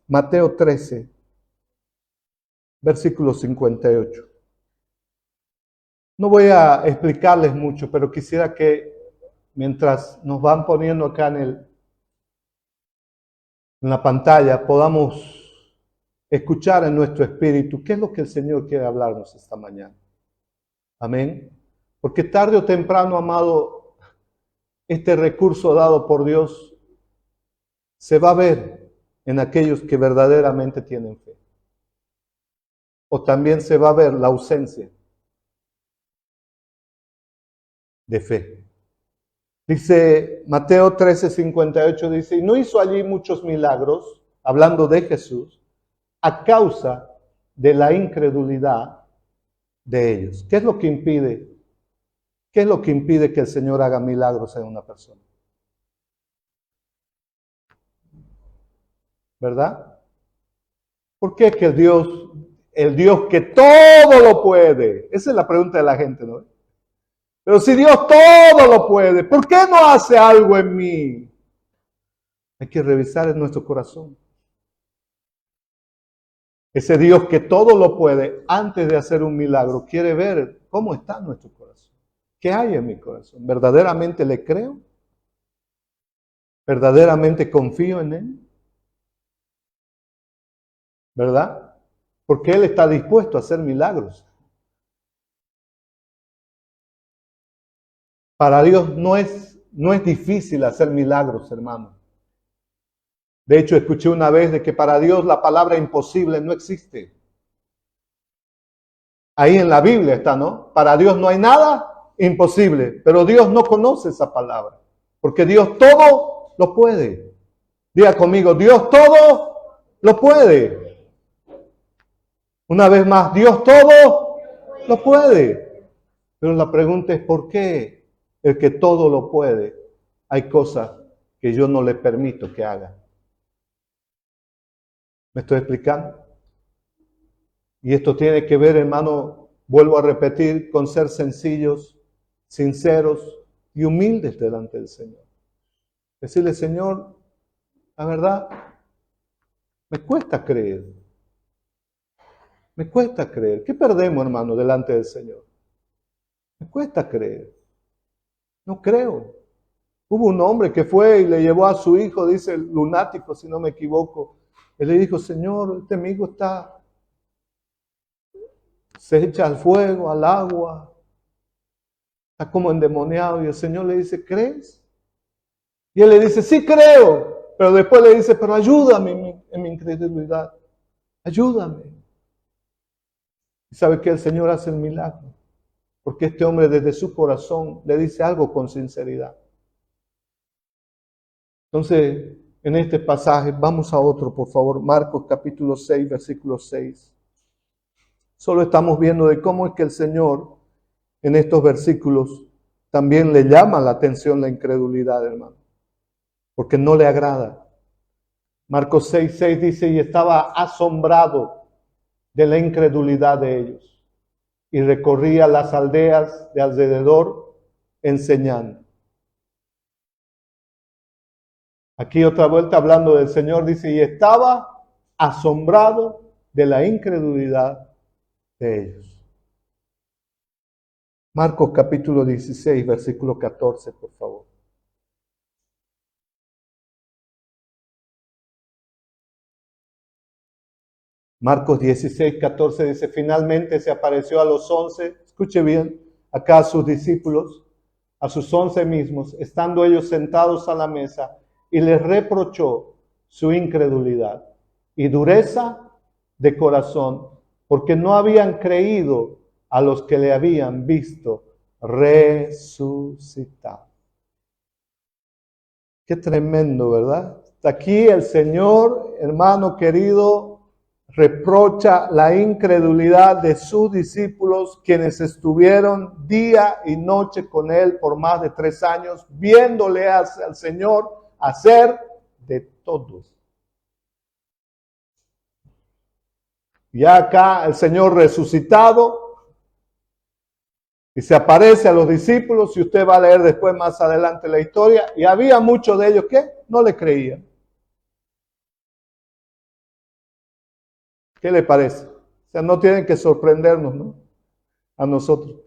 Mateo 13, versículo 58. No voy a explicarles mucho, pero quisiera que mientras nos van poniendo acá en la pantalla, podamos escuchar en nuestro espíritu qué es lo que el Señor quiere hablarnos esta mañana. Amén. Porque tarde o temprano, amado, este recurso dado por Dios se va a ver en aquellos que verdaderamente tienen fe. O también se va a ver la ausencia de fe. Dice Mateo 13:58, dice, y no hizo allí muchos milagros, hablando de Jesús, a causa de la incredulidad de ellos. ¿Qué es lo que impide? ¿Qué es lo que impide que el Señor haga milagros en una persona? ¿Verdad? ¿Por qué que el Dios que todo lo puede? Esa es la pregunta de la gente, ¿no? Pero si Dios todo lo puede, ¿por qué no hace algo en mí? Hay que revisar en nuestro corazón. Ese Dios que todo lo puede, antes de hacer un milagro, quiere ver cómo está nuestro corazón. ¿Qué hay en mi corazón? ¿Verdaderamente le creo? ¿Verdaderamente confío en Él? ¿Verdad? Porque Él está dispuesto a hacer milagros. Para Dios no es difícil hacer milagros, hermano. De hecho, escuché una vez de que para Dios la palabra imposible no existe. Ahí en la Biblia está, ¿no? Para Dios no hay nada imposible, pero Dios no conoce esa palabra, porque Dios todo lo puede. Diga conmigo, Dios todo lo puede. Una vez más, Dios todo lo puede. Pero la pregunta es, ¿por qué el que todo lo puede, hay cosas que yo no le permito que haga? ¿Me estoy explicando? Y esto tiene que ver, hermano, vuelvo a repetir, con ser sencillos, sinceros y humildes delante del Señor. Decirle, Señor, la verdad, me cuesta creer. Me cuesta creer. ¿Qué perdemos, hermano, delante del Señor? Me cuesta creer. No creo. Hubo un hombre que fue y le llevó a su hijo, dice el lunático, si no me equivoco. Él le dijo, Señor, este amigo se echa al fuego, al agua, está como endemoniado. Y el Señor le dice, ¿crees? Y él le dice, sí creo. Pero después le dice, pero ayúdame en mi incredulidad. Ayúdame. Y sabe que el Señor hace el milagro. Porque este hombre desde su corazón le dice algo con sinceridad. Entonces, en este pasaje, vamos a otro, por favor. Marcos capítulo 6, versículo 6. Solo estamos viendo de cómo es que el Señor, en estos versículos, también le llama la atención la incredulidad, hermano. Porque no le agrada. Marcos 6, 6 dice, y estaba asombrado de la incredulidad de ellos. Y recorría las aldeas de alrededor enseñando. Aquí otra vuelta hablando del Señor, dice, y estaba asombrado de la incredulidad de ellos. Marcos capítulo 16, versículo 14, por favor. Marcos 16, 14 dice, finalmente se apareció a los 11, escuche bien, acá a sus discípulos, a sus 11 mismos, estando ellos sentados a la mesa, y les reprochó su incredulidad y dureza de corazón, porque no habían creído a los que le habían visto resucitado. Qué tremendo, ¿verdad? Hasta aquí el Señor, hermano querido, reprocha la incredulidad de sus discípulos, quienes estuvieron día y noche con Él por más de 3 años, viéndole al Señor hacer de todos. Ya acá el Señor resucitado y se aparece a los discípulos, y usted va a leer después más adelante la historia, y había muchos de ellos que no le creían. ¿Qué le parece? O sea, no tienen que sorprendernos, ¿no? A nosotros.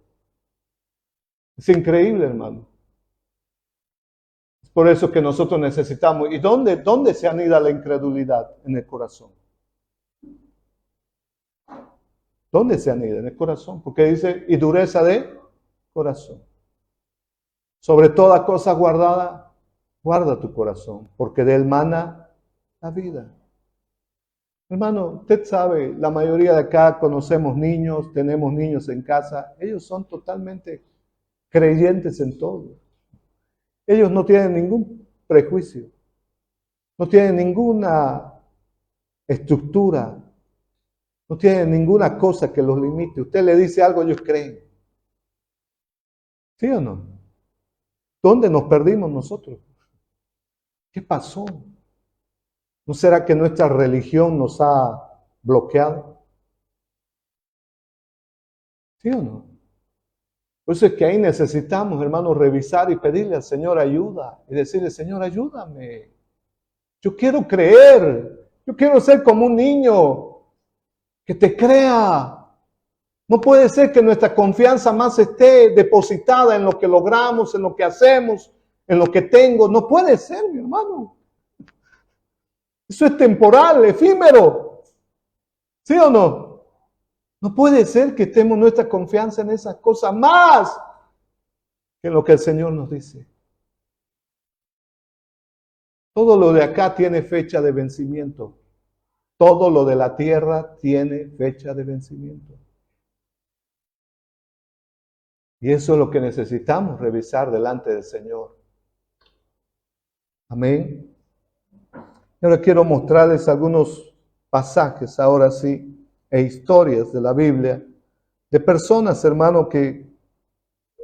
Es increíble, hermano. Es por eso que nosotros necesitamos. ¿Y dónde se anida la incredulidad? En el corazón. ¿Dónde se anida? En el corazón. Porque dice, y dureza de corazón. Sobre toda cosa guardada, guarda tu corazón, porque de él mana la vida. Hermano, usted sabe, la mayoría de acá conocemos niños, tenemos niños en casa, ellos son totalmente creyentes en todo. Ellos no tienen ningún prejuicio, no tienen ninguna estructura, no tienen ninguna cosa que los limite. Usted le dice algo, ellos creen. ¿Sí o no? ¿Dónde nos perdimos nosotros? ¿Qué pasó? ¿No será que nuestra religión nos ha bloqueado? ¿Sí o no? Por eso es que ahí necesitamos, hermanos, revisar y pedirle al Señor ayuda. Y decirle, Señor, ayúdame. Yo quiero creer. Yo quiero ser como un niño que te crea. No puede ser que nuestra confianza más esté depositada en lo que logramos, en lo que hacemos, en lo que tengo. No puede ser, mi hermano. Eso es temporal, efímero. ¿Sí o no? No puede ser que estemos nuestra confianza en esas cosas más que en lo que el Señor nos dice. Todo lo de acá tiene fecha de vencimiento. Todo lo de la tierra tiene fecha de vencimiento. Y eso es lo que necesitamos revisar delante del Señor. Amén. Y ahora quiero mostrarles algunos pasajes, ahora sí, e historias de la Biblia, de personas, hermano, que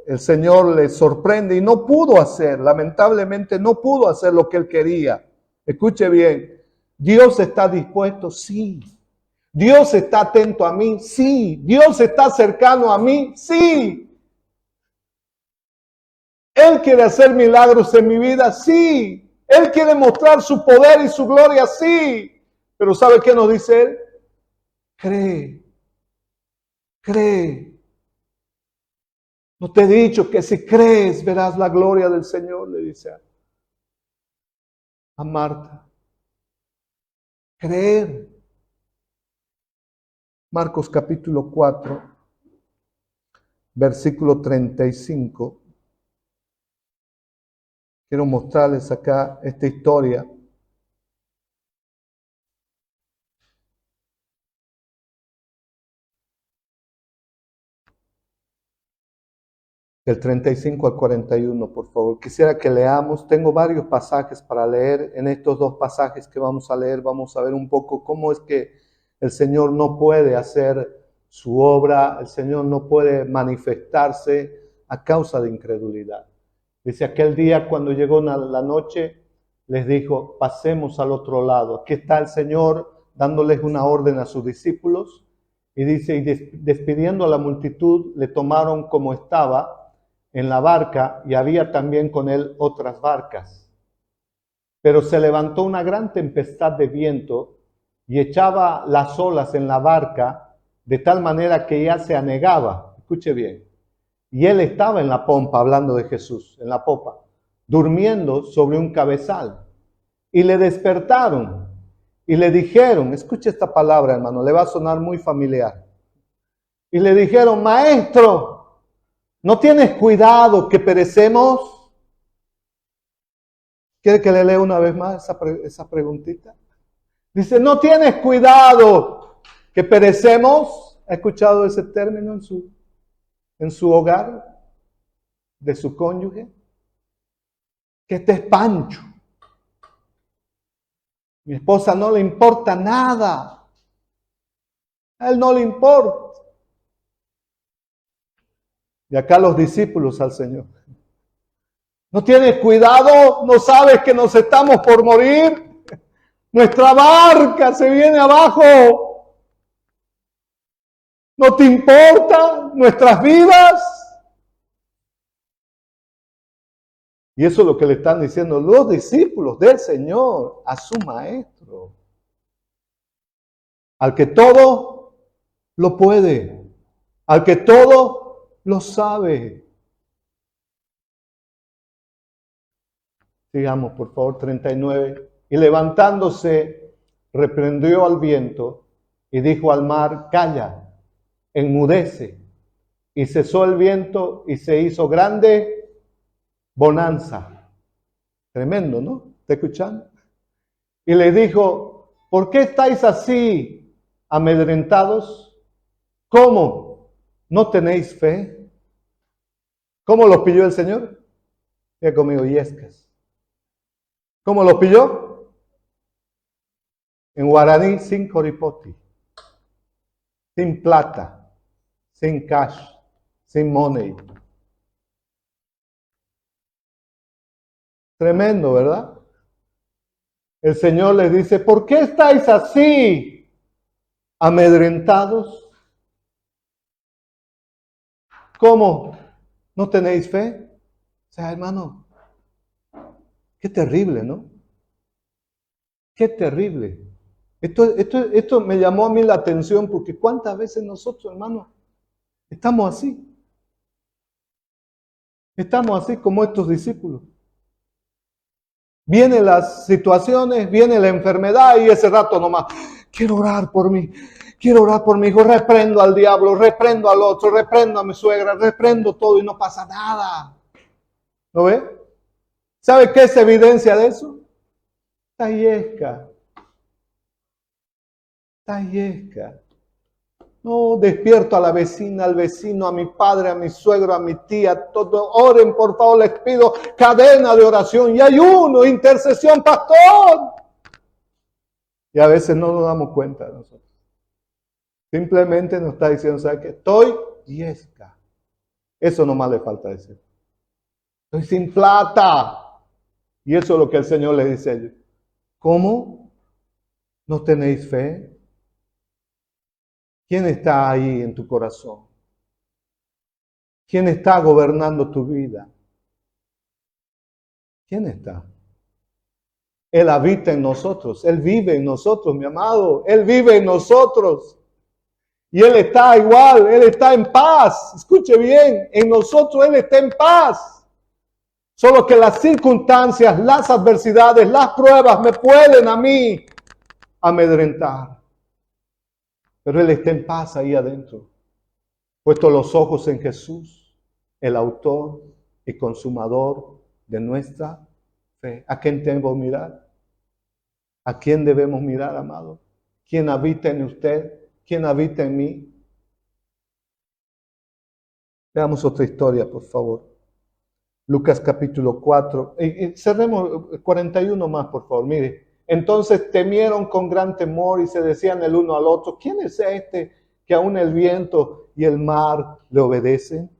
el Señor les sorprende y no pudo hacer, lamentablemente no pudo hacer lo que Él quería. Escuche bien, ¿Dios está dispuesto? Sí. ¿Dios está atento a mí? Sí. ¿Dios está cercano a mí? Sí. ¿Él quiere hacer milagros en mi vida? Sí. ¿Él quiere mostrar su poder y su gloria? Sí. Pero ¿sabe qué nos dice Él? Cree. Cree. No te he dicho que si crees verás la gloria del Señor, le dice a Marta. Creer. Marcos capítulo 4, versículo 35. Quiero mostrarles acá esta historia. Del 35 al 41, por favor. Quisiera que leamos. Tengo varios pasajes para leer. En estos dos pasajes que vamos a leer, vamos a ver un poco cómo es que el Señor no puede hacer su obra, el Señor no puede manifestarse a causa de incredulidad. Dice, aquel día cuando llegó la noche, les dijo, pasemos al otro lado. Aquí está el Señor dándoles una orden a sus discípulos. Y dice, y despidiendo a la multitud, le tomaron como estaba en la barca, y había también con él otras barcas. Pero se levantó una gran tempestad de viento y echaba las olas en la barca de tal manera que ya se anegaba. Escuche bien. Y él estaba en la pompa, hablando de Jesús, en la popa, durmiendo sobre un cabezal. Y le despertaron y le dijeron, escuche esta palabra, hermano, le va a sonar muy familiar. Y le dijeron, maestro, ¿no tienes cuidado que perecemos? ¿Quiere que le lea una vez más esa preguntita? Dice, ¿no tienes cuidado que perecemos? ¿Ha escuchado ese término en su hogar? ¿De su cónyuge? Que este es Pancho. Mi esposa no le importa nada. A él no le importa. Y acá los discípulos al Señor. ¿No tienes cuidado? ¿No sabes que nos estamos por morir? Nuestra barca se viene abajo. ¿No te importa nuestras vidas? Y eso es lo que le están diciendo los discípulos del Señor a su maestro. Al que todo lo puede. Al que todo lo sabe. Sigamos, por favor, 39. Y levantándose, reprendió al viento y dijo al mar, calla, enmudece. Y cesó el viento y se hizo grande bonanza. Tremendo, ¿no? ¿Está escuchando? Y les dijo, ¿por qué estáis así amedrentados? ¿Cómo? ¿No tenéis fe? ¿Cómo los pilló el Señor? Diga conmigo, yescas. ¿Cómo los pilló? En guaraní, sin coripoti, sin plata, sin cash, sin money. Tremendo, ¿verdad? El Señor les dice, ¿por qué estáis así amedrentados? ¿Cómo? ¿No tenéis fe? O sea, hermano, qué terrible, ¿no? Qué terrible. Esto me llamó a mí la atención porque cuántas veces nosotros, hermano, estamos así. Estamos así como estos discípulos. Vienen las situaciones, viene la enfermedad y ese rato nomás, quiero orar por mí, quiero orar por mi hijo, reprendo al diablo, reprendo al otro, reprendo a mi suegra, reprendo todo y no pasa nada. ¿Lo ve? ¿Sabe qué es evidencia de eso? Está yesca. Está yesca. No, despierto a la vecina, al vecino, a mi padre, a mi suegro, a mi tía, todo. Oren, por favor, les pido cadena de oración y ayuno, intercesión, pastor. Y a veces no nos damos cuenta de nosotros. Simplemente nos está diciendo, ¿sabes qué? Estoy yesca. Eso nomás le falta decir. Estoy sin plata. Y eso es lo que el Señor les dice a ellos. ¿Cómo? ¿No tenéis fe? ¿Quién está ahí en tu corazón? ¿Quién está gobernando tu vida? ¿Quién está? Él habita en nosotros. Él vive en nosotros, mi amado. Él vive en nosotros. Y Él está igual. Él está en paz. Escuche bien. En nosotros Él está en paz. Solo que las circunstancias, las adversidades, las pruebas me pueden a mí amedrentar. Pero Él está en paz ahí adentro. Puesto los ojos en Jesús, el autor y consumador de nuestra fe. ¿A quién debemos mirar? ¿A quién debemos mirar, amado? ¿Quién habita en usted? ¿Quién habita en mí? Veamos otra historia, por favor. Lucas capítulo 4. Cerremos 41 más, por favor. Mire. Entonces temieron con gran temor y se decían el uno al otro, ¿quién es este que aún el viento y el mar le obedecen?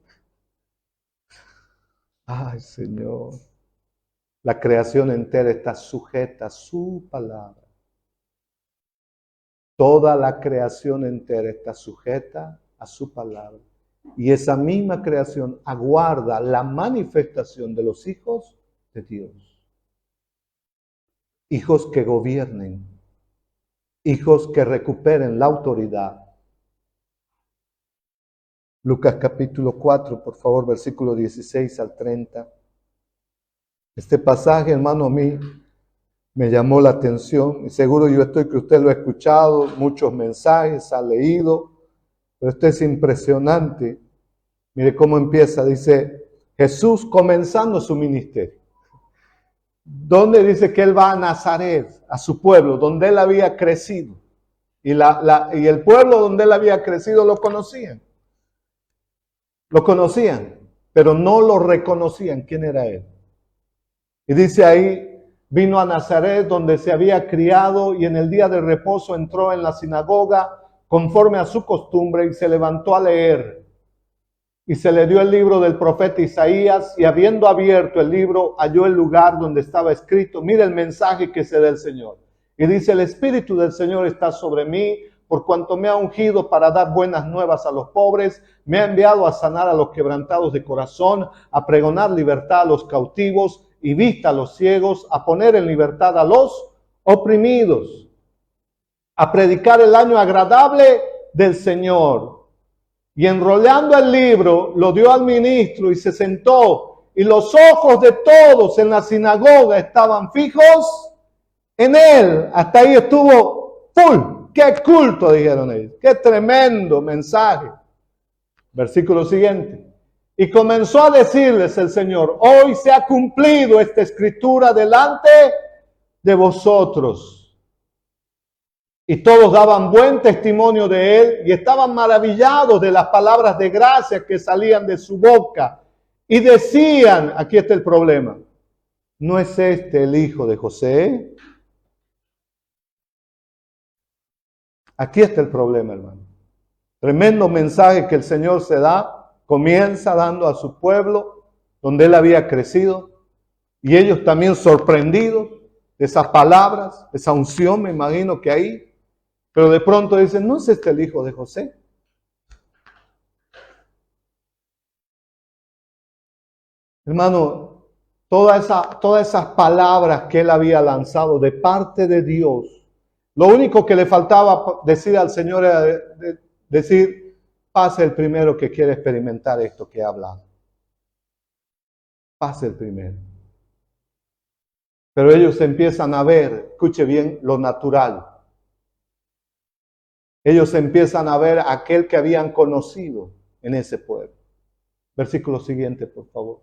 Ay, Señor. La creación entera está sujeta a su palabra. Toda la creación entera está sujeta a su palabra. Y esa misma creación aguarda la manifestación de los hijos de Dios. Hijos que gobiernen, hijos que recuperen la autoridad. Lucas capítulo 4, por favor, versículo 16 al 30. Este pasaje, hermano, a mí me llamó la atención y seguro yo estoy que usted lo ha escuchado, muchos mensajes, ha leído, pero esto es impresionante. Mire cómo empieza, dice, Jesús comenzando su ministerio. ¿Dónde dice que Él va a Nazaret, a su pueblo, donde Él había crecido? Y el pueblo donde Él había crecido lo conocían. Lo conocían, pero no lo reconocían quién era Él. Y dice ahí, vino a Nazaret donde se había criado y en el día de reposo entró en la sinagoga conforme a su costumbre y se levantó a leer. Y se le dio el libro del profeta Isaías y habiendo abierto el libro, halló el lugar donde estaba escrito. Mira el mensaje que se da el Señor. Y dice, el Espíritu del Señor está sobre mí, por cuanto me ha ungido para dar buenas nuevas a los pobres, me ha enviado a sanar a los quebrantados de corazón, a pregonar libertad a los cautivos y vista a los ciegos, a poner en libertad a los oprimidos, a predicar el año agradable del Señor. Y enrollando el libro, lo dio al ministro y se sentó. Y los ojos de todos en la sinagoga estaban fijos en él. Hasta ahí estuvo full. ¡Qué culto!, dijeron ellos. ¡Qué tremendo mensaje! Versículo siguiente. Y comenzó a decirles el Señor, hoy se ha cumplido esta escritura delante de vosotros. Y todos daban buen testimonio de él y estaban maravillados de las palabras de gracia que salían de su boca. Y decían, aquí está el problema, ¿no es este el hijo de José? Aquí está el problema, hermano. Tremendo mensaje que el Señor se da, comienza dando a su pueblo, donde él había crecido, y ellos también sorprendidos de esas palabras, esa unción, me imagino que ahí. Pero de pronto dicen, ¿no es este el hijo de José? Hermano, todas esas palabras que él había lanzado de parte de Dios, lo único que le faltaba decir al Señor era decir, pase el primero que quiere experimentar esto que he hablado. Pase el primero. Pero ellos empiezan a ver, escuche bien, lo natural. Ellos empiezan a ver a aquel que habían conocido en ese pueblo. Versículo siguiente, por favor.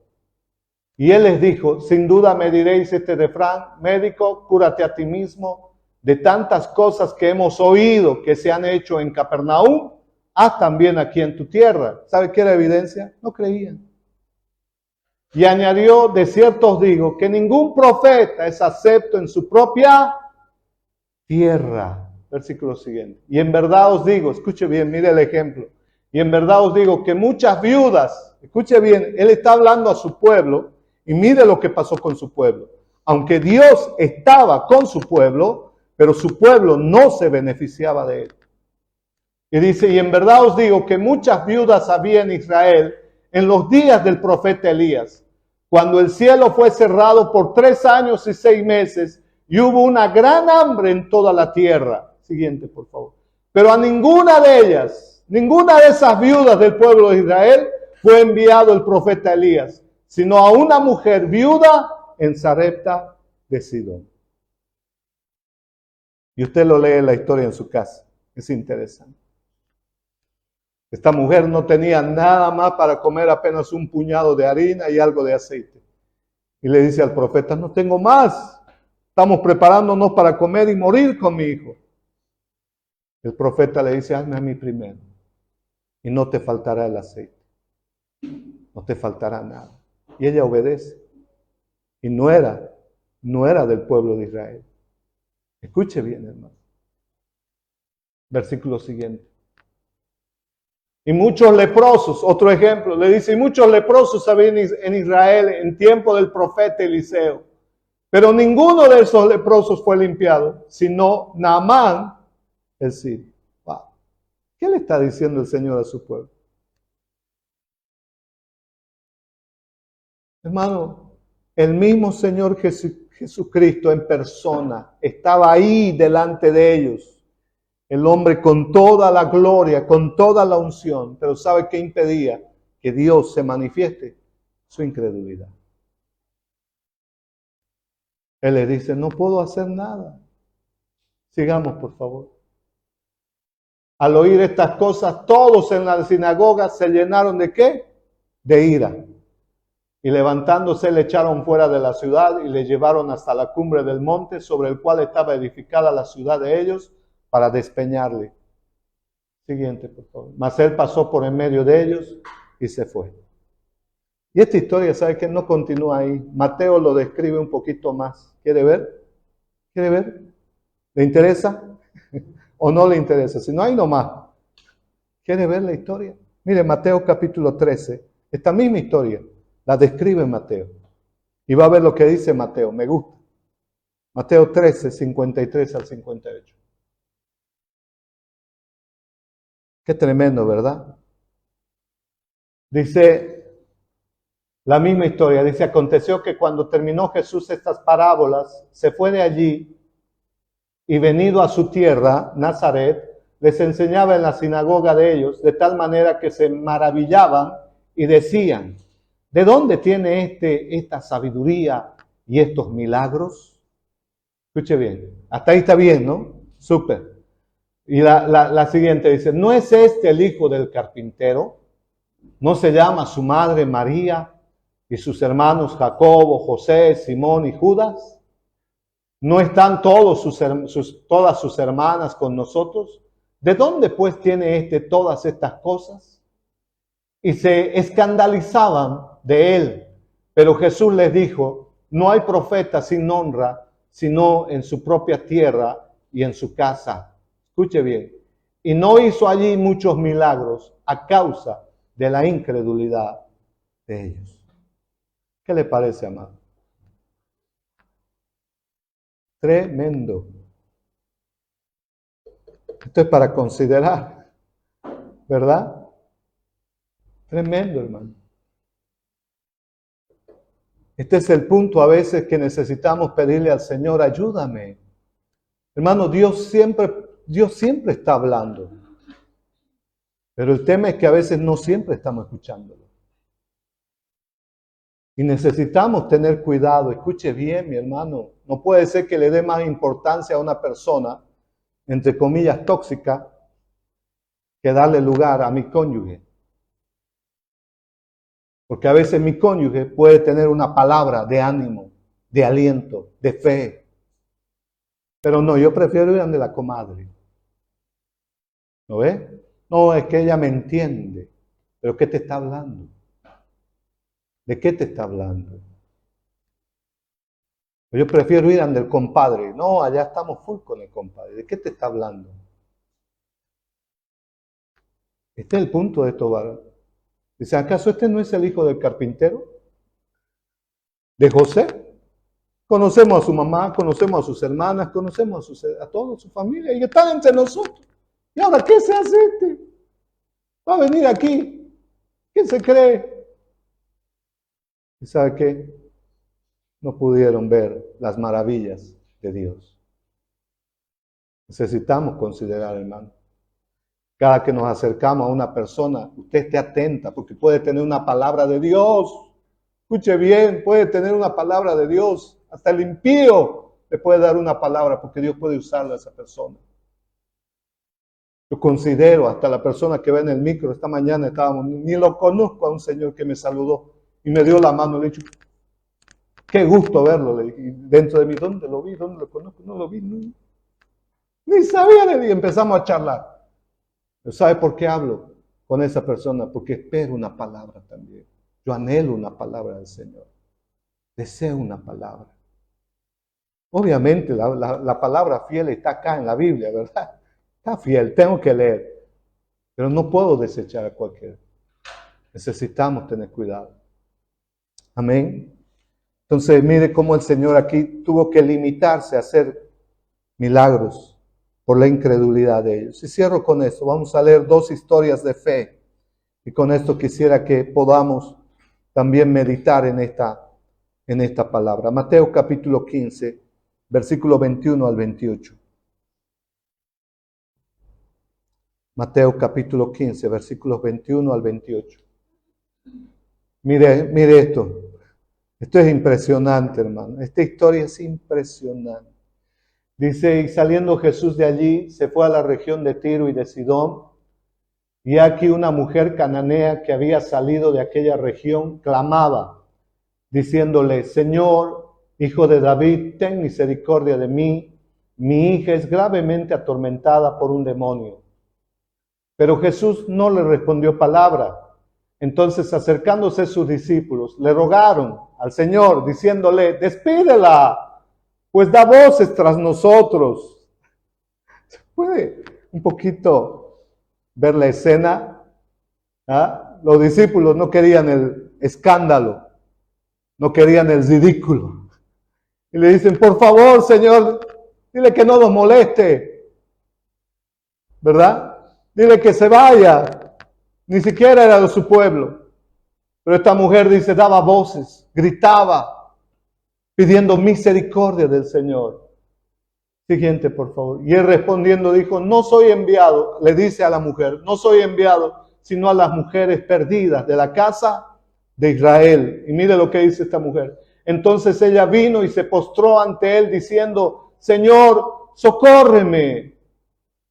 Y él les dijo, sin duda me diréis este refrán, médico, cúrate a ti mismo, de tantas cosas que hemos oído que se han hecho en Capernaum, haz también aquí en tu tierra. ¿Sabe qué era evidencia? No creían. Y añadió, de cierto os digo, que ningún profeta es acepto en su propia tierra. Versículo siguiente. Y en verdad os digo, escuche bien, mire el ejemplo. Y en verdad os digo que muchas viudas, escuche bien, él está hablando a su pueblo y mire lo que pasó con su pueblo. Aunque Dios estaba con su pueblo, pero su pueblo no se beneficiaba de él. Y dice, y en verdad os digo que muchas viudas había en Israel en los días del profeta Elías, cuando el cielo fue cerrado por 3 años y 6 meses y hubo una gran hambre en toda la tierra. Siguiente, por favor. Pero a ninguna de ellas, ninguna de esas viudas del pueblo de Israel fue enviado el profeta Elías, sino a una mujer viuda en Sarepta de Sidón. Y usted lo lee la historia en su casa. Es interesante. Esta mujer no tenía nada más para comer, apenas un puñado de harina y algo de aceite. Y le dice al profeta, no tengo más. Estamos preparándonos para comer y morir con mi hijo. El profeta le dice, hazme a mí primero. Y no te faltará el aceite. No te faltará nada. Y ella obedece. Y no era del pueblo de Israel. Escuche bien, hermano. Versículo siguiente. Y muchos leprosos, otro ejemplo, le dice, y muchos leprosos había en Israel en tiempo del profeta Eliseo. Pero ninguno de esos leprosos fue limpiado, sino Naamán, el sirio. Wow. ¿Qué le está diciendo el Señor a su pueblo? Hermano, el mismo Señor Jesucristo en persona estaba ahí delante de ellos. El hombre con toda la gloria, con toda la unción, pero ¿sabe qué impedía que Dios se manifieste? Su incredulidad. Él le dice, no puedo hacer nada. Sigamos, por favor. Al oír estas cosas, todos en la sinagoga se llenaron ¿de qué? De ira. Y levantándose le echaron fuera de la ciudad y le llevaron hasta la cumbre del monte sobre el cual estaba edificada la ciudad de ellos, para despeñarle. Siguiente, por favor. Mas él pasó por en medio de ellos y se fue. Y esta historia, ¿sabe qué? No continúa ahí. Mateo lo describe un poquito más. ¿Quiere ver? ¿Quiere ver? ¿Le interesa? ¿O no le interesa? Si no, ahí nomás. ¿Quiere ver la historia? Mire, Mateo capítulo 13. Esta misma historia la describe Mateo. Y va a ver lo que dice Mateo. Me gusta. Mateo 13, 53 al 58. Qué tremendo, ¿verdad? Dice la misma historia. Dice, aconteció que cuando terminó Jesús estas parábolas, se fue de allí y venido a su tierra, Nazaret, les enseñaba en la sinagoga de ellos, de tal manera que se maravillaban y decían, ¿de dónde tiene esta sabiduría y estos milagros? Escuche bien. Hasta ahí está bien, ¿no? Súper. Y la siguiente dice, ¿no es este el hijo del carpintero? ¿No se llama su madre María y sus hermanos Jacobo, José, Simón y Judas? ¿No están todas sus hermanas con nosotros? ¿De dónde pues tiene todas estas cosas? Y se escandalizaban de él. Pero Jesús les dijo, no hay profeta sin honra, sino en su propia tierra y en su casa. Escuche bien. Y no hizo allí muchos milagros a causa de la incredulidad de ellos. ¿Qué le parece, amado? Tremendo. Esto es para considerar, ¿verdad? Tremendo, hermano. Este es el punto a veces que necesitamos pedirle al Señor, ayúdame. Hermano, Dios siempre está hablando. Pero el tema es que a veces no siempre estamos escuchándolo. Y necesitamos tener cuidado. Escuche bien, mi hermano. No puede ser que le dé más importancia a una persona, entre comillas, tóxica, que darle lugar a mi cónyuge. Porque a veces mi cónyuge puede tener una palabra de ánimo, de aliento, de fe. Pero no, yo prefiero ir ante la comadre. ¿No ve? No, es que ella me entiende. ¿Pero qué te está hablando? ¿De qué te está hablando? Yo prefiero ir ante el compadre. No, allá estamos full con el compadre. ¿De qué te está hablando? Este es el punto de esto, ¿verdad? Dice, ¿acaso este no es el hijo del carpintero? ¿De José? Conocemos a su mamá, conocemos a sus hermanas, conocemos a toda su familia y están entre nosotros. ¿Y ahora qué se hace este? Va a venir aquí. ¿Quién se cree? ¿Y sabe qué? No pudieron ver las maravillas de Dios. Necesitamos considerar, hermano. Cada que nos acercamos a una persona, usted esté atenta, porque puede tener una palabra de Dios. Escuche bien, puede tener una palabra de Dios. Hasta el impío le puede dar una palabra, porque Dios puede usarla a esa persona. Yo considero hasta la persona que ve en el micro, esta mañana ni lo conozco a un señor que me saludó y me dio la mano. Le dije, qué gusto verlo. Le dije, y dentro de mí, ¿dónde lo vi? ¿Dónde lo conozco? No lo vi. Ni sabía de él. Y empezamos a charlar. ¿Sabe por qué hablo con esa persona? Porque espero una palabra también. Yo anhelo una palabra del Señor. Deseo una palabra. Obviamente la palabra fiel está acá en la Biblia, ¿verdad? Está fiel, tengo que leer. Pero no puedo desechar a cualquiera. Necesitamos tener cuidado. Amén. Entonces mire cómo el Señor aquí tuvo que limitarse a hacer milagros por la incredulidad de ellos. Y cierro con esto. Vamos a leer 2 historias de fe. Y con esto quisiera que podamos también meditar en esta palabra. Mateo capítulo 15, versículo 21 al 28. Mateo capítulo 15, versículos 21 al 28. Mire esto. Esto es impresionante, hermano. Esta historia es impresionante. Dice, y saliendo Jesús de allí, se fue a la región de Tiro y de Sidón. Y aquí una mujer cananea que había salido de aquella región clamaba, diciéndole, Señor, hijo de David, ten misericordia de mí. Mi hija es gravemente atormentada por un demonio. Pero Jesús no le respondió palabra. Entonces, acercándose sus discípulos, le rogaron al Señor, diciéndole, despídela, pues da voces tras nosotros. ¿Se puede un poquito ver la escena? ¿Ah? Los discípulos no querían el escándalo, no querían el ridículo. Y le dicen, por favor, Señor, dile que no nos moleste, ¿verdad? Dile que se vaya. Ni siquiera era de su pueblo. Pero esta mujer dice, daba voces, gritaba, pidiendo misericordia del Señor. Siguiente, por favor. Y él respondiendo dijo, no soy enviado, le dice a la mujer, no soy enviado, sino a las mujeres perdidas de la casa de Israel. Y mire lo que dice esta mujer. Entonces ella vino y se postró ante él diciendo, Señor, socórreme.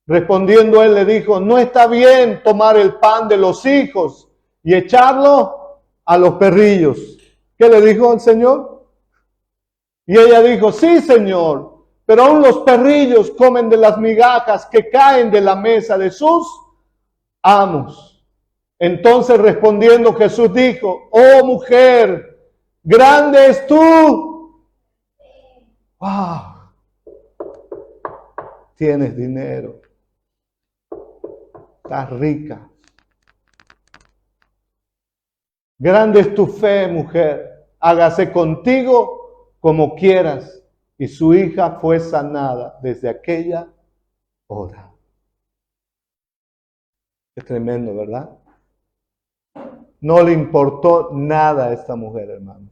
Respondiendo él le dijo, no está bien tomar el pan de los hijos y echarlo a los perrillos. ¿Qué le dijo el Señor? Y ella dijo, sí, Señor, pero aún los perrillos comen de las migajas que caen de la mesa de sus amos. Entonces respondiendo Jesús dijo, oh mujer, grande es tú. Wow. Tienes dinero. Estás rica. Grande es tu fe, mujer. Hágase contigo como quieras. Y su hija fue sanada desde aquella hora. Es tremendo, ¿verdad? No le importó nada a esta mujer, hermano.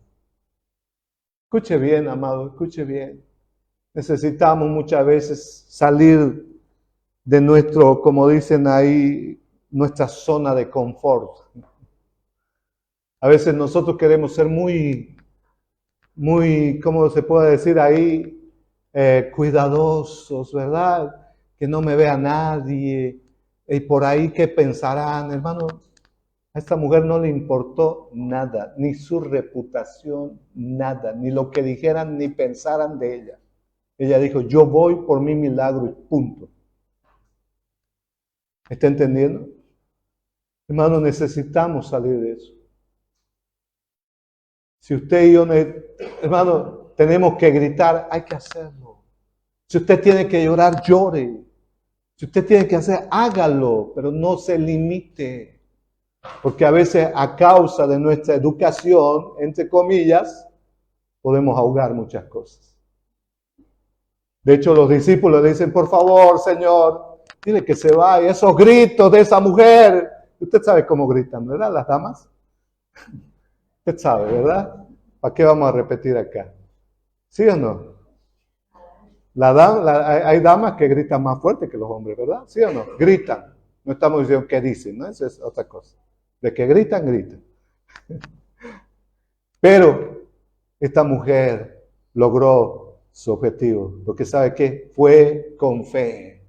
Escuche bien, amado, escuche bien. Necesitamos muchas veces salir de nuestro, como dicen ahí, nuestra zona de confort. A veces nosotros queremos ser muy, ¿cómo se puede decir ahí? Cuidadosos, ¿verdad? Que no me vea nadie. Y por ahí, ¿qué pensarán? Hermano, a esta mujer no le importó nada, ni su reputación, nada, ni lo que dijeran, ni pensaran de ella. Ella dijo, yo voy por mi milagro y punto. ¿Está entendiendo? Hermano, necesitamos salir de eso. Si usted y yo, hermano, tenemos que gritar, hay que hacerlo. Si usted tiene que llorar, llore. Si usted tiene que hacer, hágalo, pero no se limite. Porque a veces a causa de nuestra educación, entre comillas, podemos ahogar muchas cosas. De hecho, los discípulos le dicen, por favor, Señor, dile que se vaya. Esos gritos de esa mujer. Usted sabe cómo gritan, ¿verdad? Las damas. Usted sabe, ¿verdad? ¿Para qué vamos a repetir acá? ¿Sí o no? Hay damas que gritan más fuerte que los hombres, ¿verdad? ¿Sí o no? Gritan. No estamos diciendo qué dicen, ¿no? Esa es otra cosa. De que gritan, gritan. Pero esta mujer logró su objetivo. Porque ¿sabe qué? Fue con fe.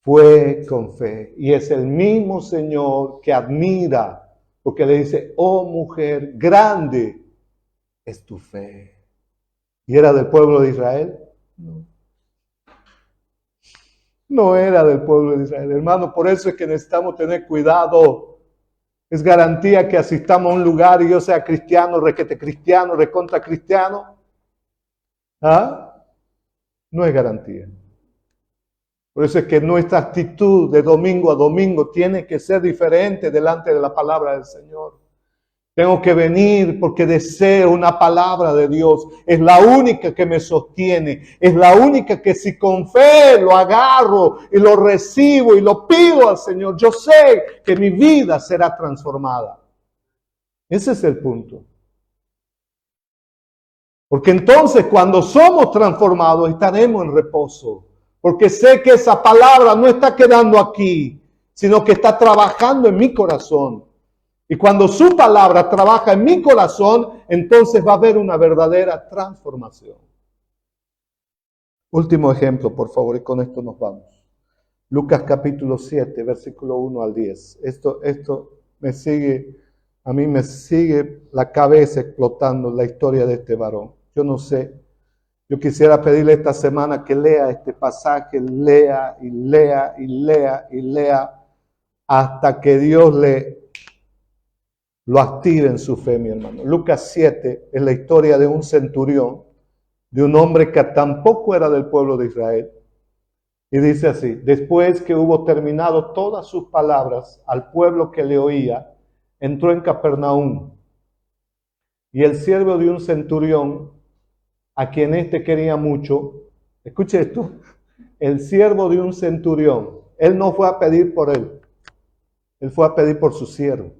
Fue con fe. Y es el mismo Señor que admira. Porque le dice, oh mujer, grande es tu fe. ¿Y era del pueblo de Israel? No. No era del pueblo de Israel, hermano. Por eso es que necesitamos tener cuidado. Es garantía que asistamos a un lugar y yo sea cristiano, requete cristiano, recontra cristiano. ¿Ah? No es garantía. Por eso es que nuestra actitud de domingo a domingo tiene que ser diferente delante de la palabra del Señor. Tengo que venir porque deseo una palabra de Dios. Es la única que me sostiene. Es la única que si con fe lo agarro y lo recibo y lo pido al Señor, yo sé que mi vida será transformada. Ese es el punto. Porque entonces cuando somos transformados estaremos en reposo. Porque sé que esa palabra no está quedando aquí, sino que está trabajando en mi corazón. Y cuando su palabra trabaja en mi corazón, entonces va a haber una verdadera transformación. Último ejemplo, por favor, y con esto nos vamos. Lucas capítulo 7, versículo 1 al 10. Esto a mí me sigue la cabeza explotando la historia de este varón. Yo no sé. Yo quisiera pedirle esta semana que lea este pasaje, lea y lea y lea y lea hasta que Dios lo active en su fe, mi hermano. Lucas 7 es la historia de un centurión, de un hombre que tampoco era del pueblo de Israel. Y dice así, después que hubo terminado todas sus palabras al pueblo que le oía, entró en Capernaum. Y el siervo de un centurión, a quien éste quería mucho, escuche esto, el siervo de un centurión, él no fue a pedir por él fue a pedir por su siervo.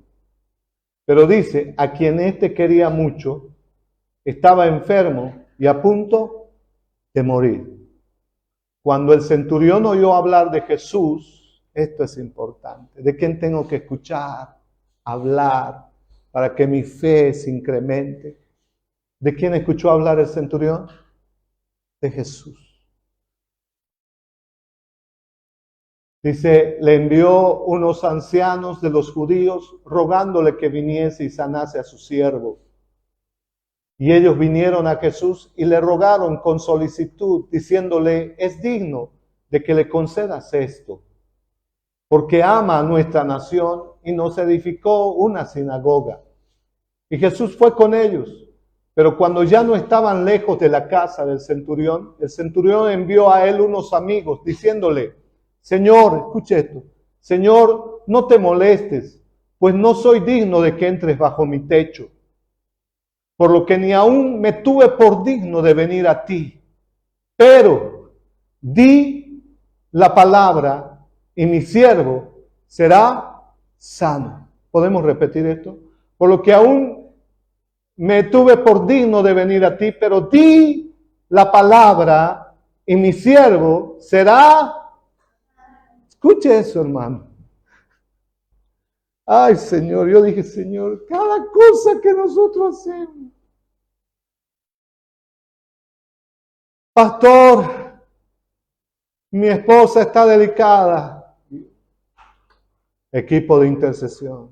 Pero dice, a quien éste quería mucho, estaba enfermo y a punto de morir. Cuando el centurión oyó hablar de Jesús, esto es importante, ¿de quién tengo que escuchar, hablar, para que mi fe se incremente? ¿De quién escuchó hablar el centurión? De Jesús. Dice, le envió unos ancianos de los judíos rogándole que viniese y sanase a su siervo. Y ellos vinieron a Jesús y le rogaron con solicitud, diciéndole, es digno de que le concedas esto, porque ama a nuestra nación y nos edificó una sinagoga. Y Jesús fue con ellos, pero cuando ya no estaban lejos de la casa del centurión, el centurión envió a él unos amigos, diciéndole, Señor, escuche esto, Señor, no te molestes, pues no soy digno de que entres bajo mi techo, por lo que ni aún me tuve por digno de venir a ti. Pero di la palabra y mi siervo será sano. ¿Podemos repetir esto? Por lo que aún me tuve por digno de venir a ti, pero di la palabra y mi siervo será. Escuche eso, hermano. Ay, Señor, yo dije, Señor, cada cosa que nosotros hacemos. Pastor, mi esposa está delicada. Equipo de intercesión.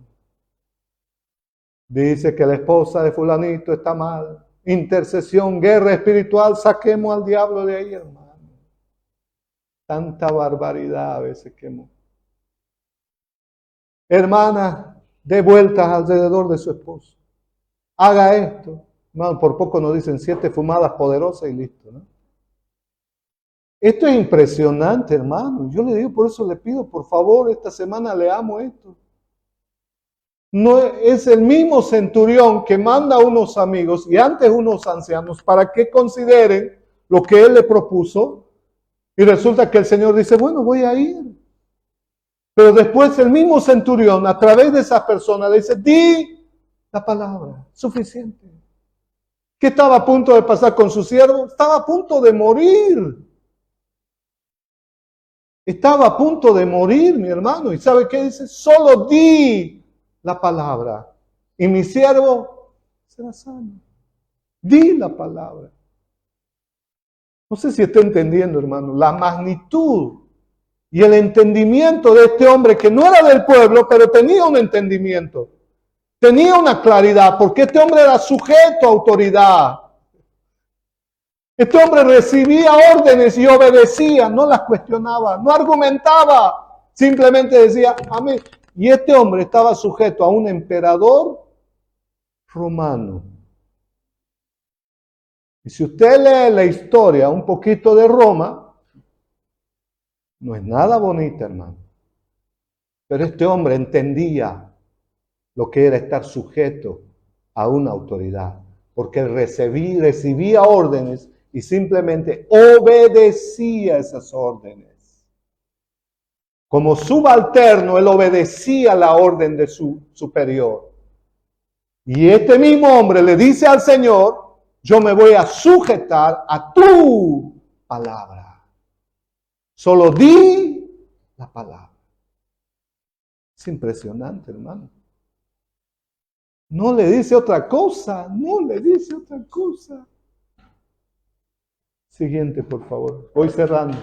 Dice que la esposa de fulanito está mal. Intercesión, guerra espiritual, saquemos al diablo de ahí, hermano. Tanta barbaridad a veces que hemos. Hermana, dé vueltas alrededor de su esposo. Haga esto. No, por poco nos dicen 7 fumadas poderosas y listo, ¿no? Esto es impresionante, hermano. Yo le digo, por eso le pido, por favor, esta semana leamos esto. No es el mismo centurión que manda a unos amigos y antes unos ancianos para que consideren lo que él le propuso. Y resulta que el Señor dice, bueno, voy a ir. Pero después el mismo centurión, a través de esas personas, le dice, di la palabra, suficiente. ¿Qué estaba a punto de pasar con su siervo? Estaba a punto de morir. Estaba a punto de morir, mi hermano. ¿Y sabe qué dice? Solo di la palabra y mi siervo será sano. Di la palabra. No sé si está entendiendo, hermano, la magnitud y el entendimiento de este hombre que no era del pueblo, pero tenía un entendimiento. Tenía una claridad, porque este hombre era sujeto a autoridad. Este hombre recibía órdenes y obedecía, no las cuestionaba, no argumentaba, simplemente decía amén. Y este hombre estaba sujeto a un emperador romano. Y si usted lee la historia un poquito de Roma, no es nada bonita, hermano. Pero este hombre entendía lo que era estar sujeto a una autoridad, porque recibía órdenes y simplemente obedecía esas órdenes. Como subalterno, él obedecía la orden de su superior. Y este mismo hombre le dice al Señor, yo me voy a sujetar a tu palabra. Solo di la palabra. Es impresionante, hermano. No le dice otra cosa, no le dice otra cosa. Siguiente, por favor. Voy cerrando.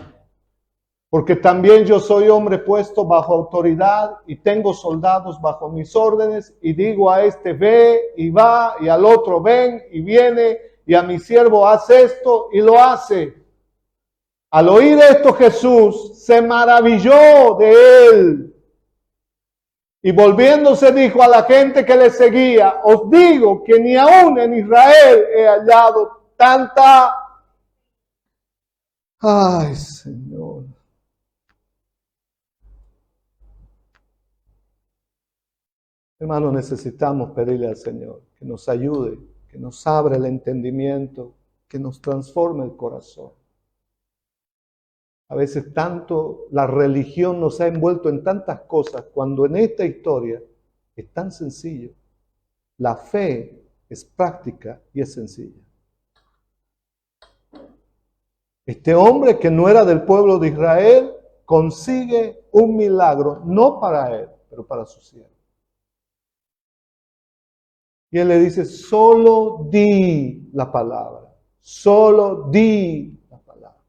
Porque también yo soy hombre puesto bajo autoridad y tengo soldados bajo mis órdenes y digo a este ve y va y al otro ven y viene y a mi siervo hace esto y lo hace. Al oír esto Jesús se maravilló de él y volviéndose dijo a la gente que le seguía, os digo que ni aún en Israel he hallado tanta. Ay, Señor. Hermanos, necesitamos pedirle al Señor que nos ayude, que nos abra el entendimiento, que nos transforme el corazón. A veces tanto la religión nos ha envuelto en tantas cosas, cuando en esta historia es tan sencillo. La fe es práctica y es sencilla. Este hombre que no era del pueblo de Israel consigue un milagro, no para él, pero para su siervo. Y él le dice, solo di la palabra, solo di la palabra.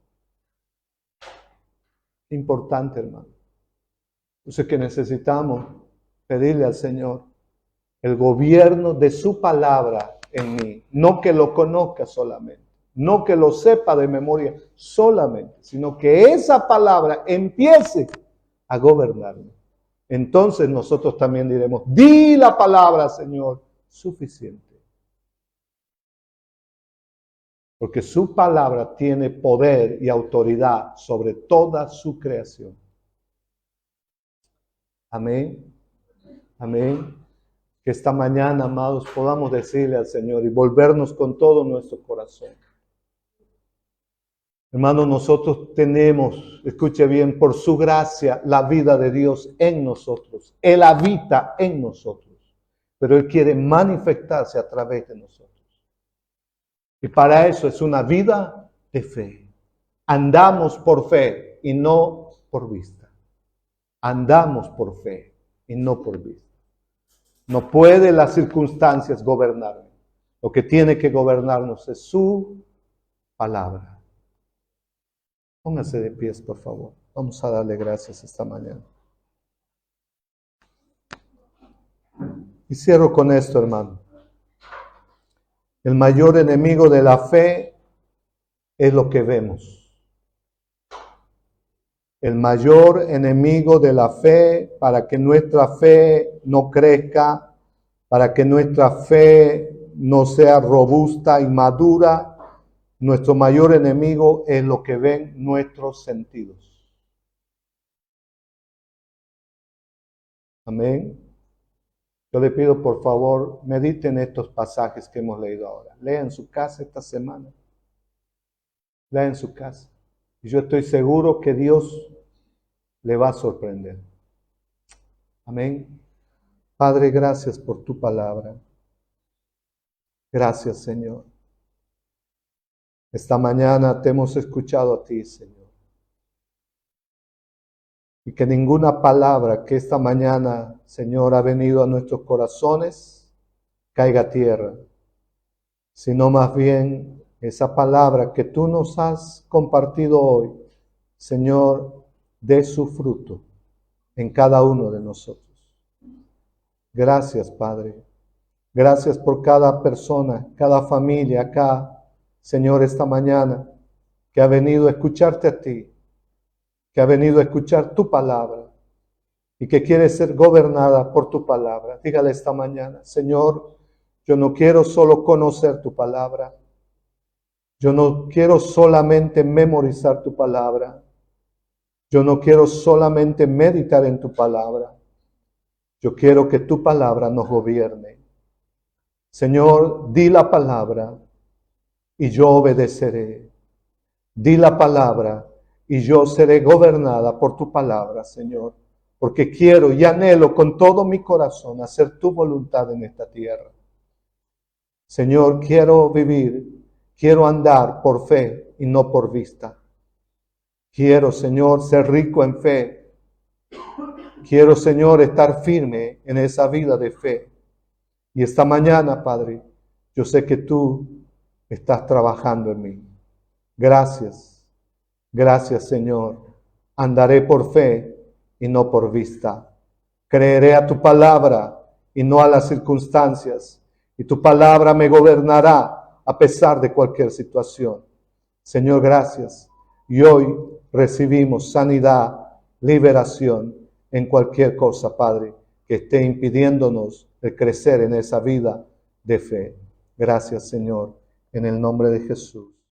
Importante, hermano. Entonces que necesitamos pedirle al Señor el gobierno de su palabra en mí. No que lo conozca solamente, no que lo sepa de memoria solamente, sino que esa palabra empiece a gobernarme. Entonces nosotros también diremos, di la palabra, Señor, suficiente. Porque su palabra tiene poder y autoridad sobre toda su creación. Amén. Amén. Que esta mañana, amados, podamos decirle al Señor y volvernos con todo nuestro corazón. Hermanos, nosotros tenemos, escuche bien, por su gracia, la vida de Dios en nosotros. Él habita en nosotros, pero Él quiere manifestarse a través de nosotros. Y para eso es una vida de fe. Andamos por fe y no por vista. Andamos por fe y no por vista. No puede las circunstancias gobernarnos. Lo que tiene que gobernarnos es su palabra. Póngase de pies, por favor. Vamos a darle gracias esta mañana. Y cierro con esto, hermano. El mayor enemigo de la fe es lo que vemos. El mayor enemigo de la fe, para que nuestra fe no crezca, para que nuestra fe no sea robusta y madura, nuestro mayor enemigo es lo que ven nuestros sentidos. Amén. Yo le pido, por favor, mediten estos pasajes que hemos leído ahora. Lea en su casa esta semana. Lea en su casa. Y yo estoy seguro que Dios le va a sorprender. Amén. Padre, gracias por tu palabra. Gracias, Señor. Esta mañana te hemos escuchado a ti, Señor. Y que ninguna palabra que esta mañana, Señor, ha venido a nuestros corazones caiga a tierra, sino más bien esa palabra que tú nos has compartido hoy, Señor, dé su fruto en cada uno de nosotros. Gracias, Padre. Gracias por cada persona, cada familia acá, Señor, esta mañana, que ha venido a escucharte a ti, que ha venido a escuchar tu palabra y que quiere ser gobernada por tu palabra. Dígale esta mañana, Señor, yo no quiero solo conocer tu palabra, yo no quiero solamente memorizar tu palabra, yo no quiero solamente meditar en tu palabra, yo quiero que tu palabra nos gobierne. Señor, di la palabra y yo obedeceré. Di la palabra y yo seré gobernada por tu palabra, Señor, porque quiero y anhelo con todo mi corazón hacer tu voluntad en esta tierra. Señor, quiero vivir, quiero andar por fe y no por vista. Quiero, Señor, ser rico en fe. Quiero, Señor, estar firme en esa vida de fe. Y esta mañana, Padre, yo sé que tú estás trabajando en mí. Gracias. Gracias, Señor. Andaré por fe y no por vista. Creeré a tu palabra y no a las circunstancias. Y tu palabra me gobernará a pesar de cualquier situación. Señor, gracias. Y hoy recibimos sanidad, liberación en cualquier cosa, Padre, que esté impidiéndonos el crecer en esa vida de fe. Gracias, Señor, en el nombre de Jesús.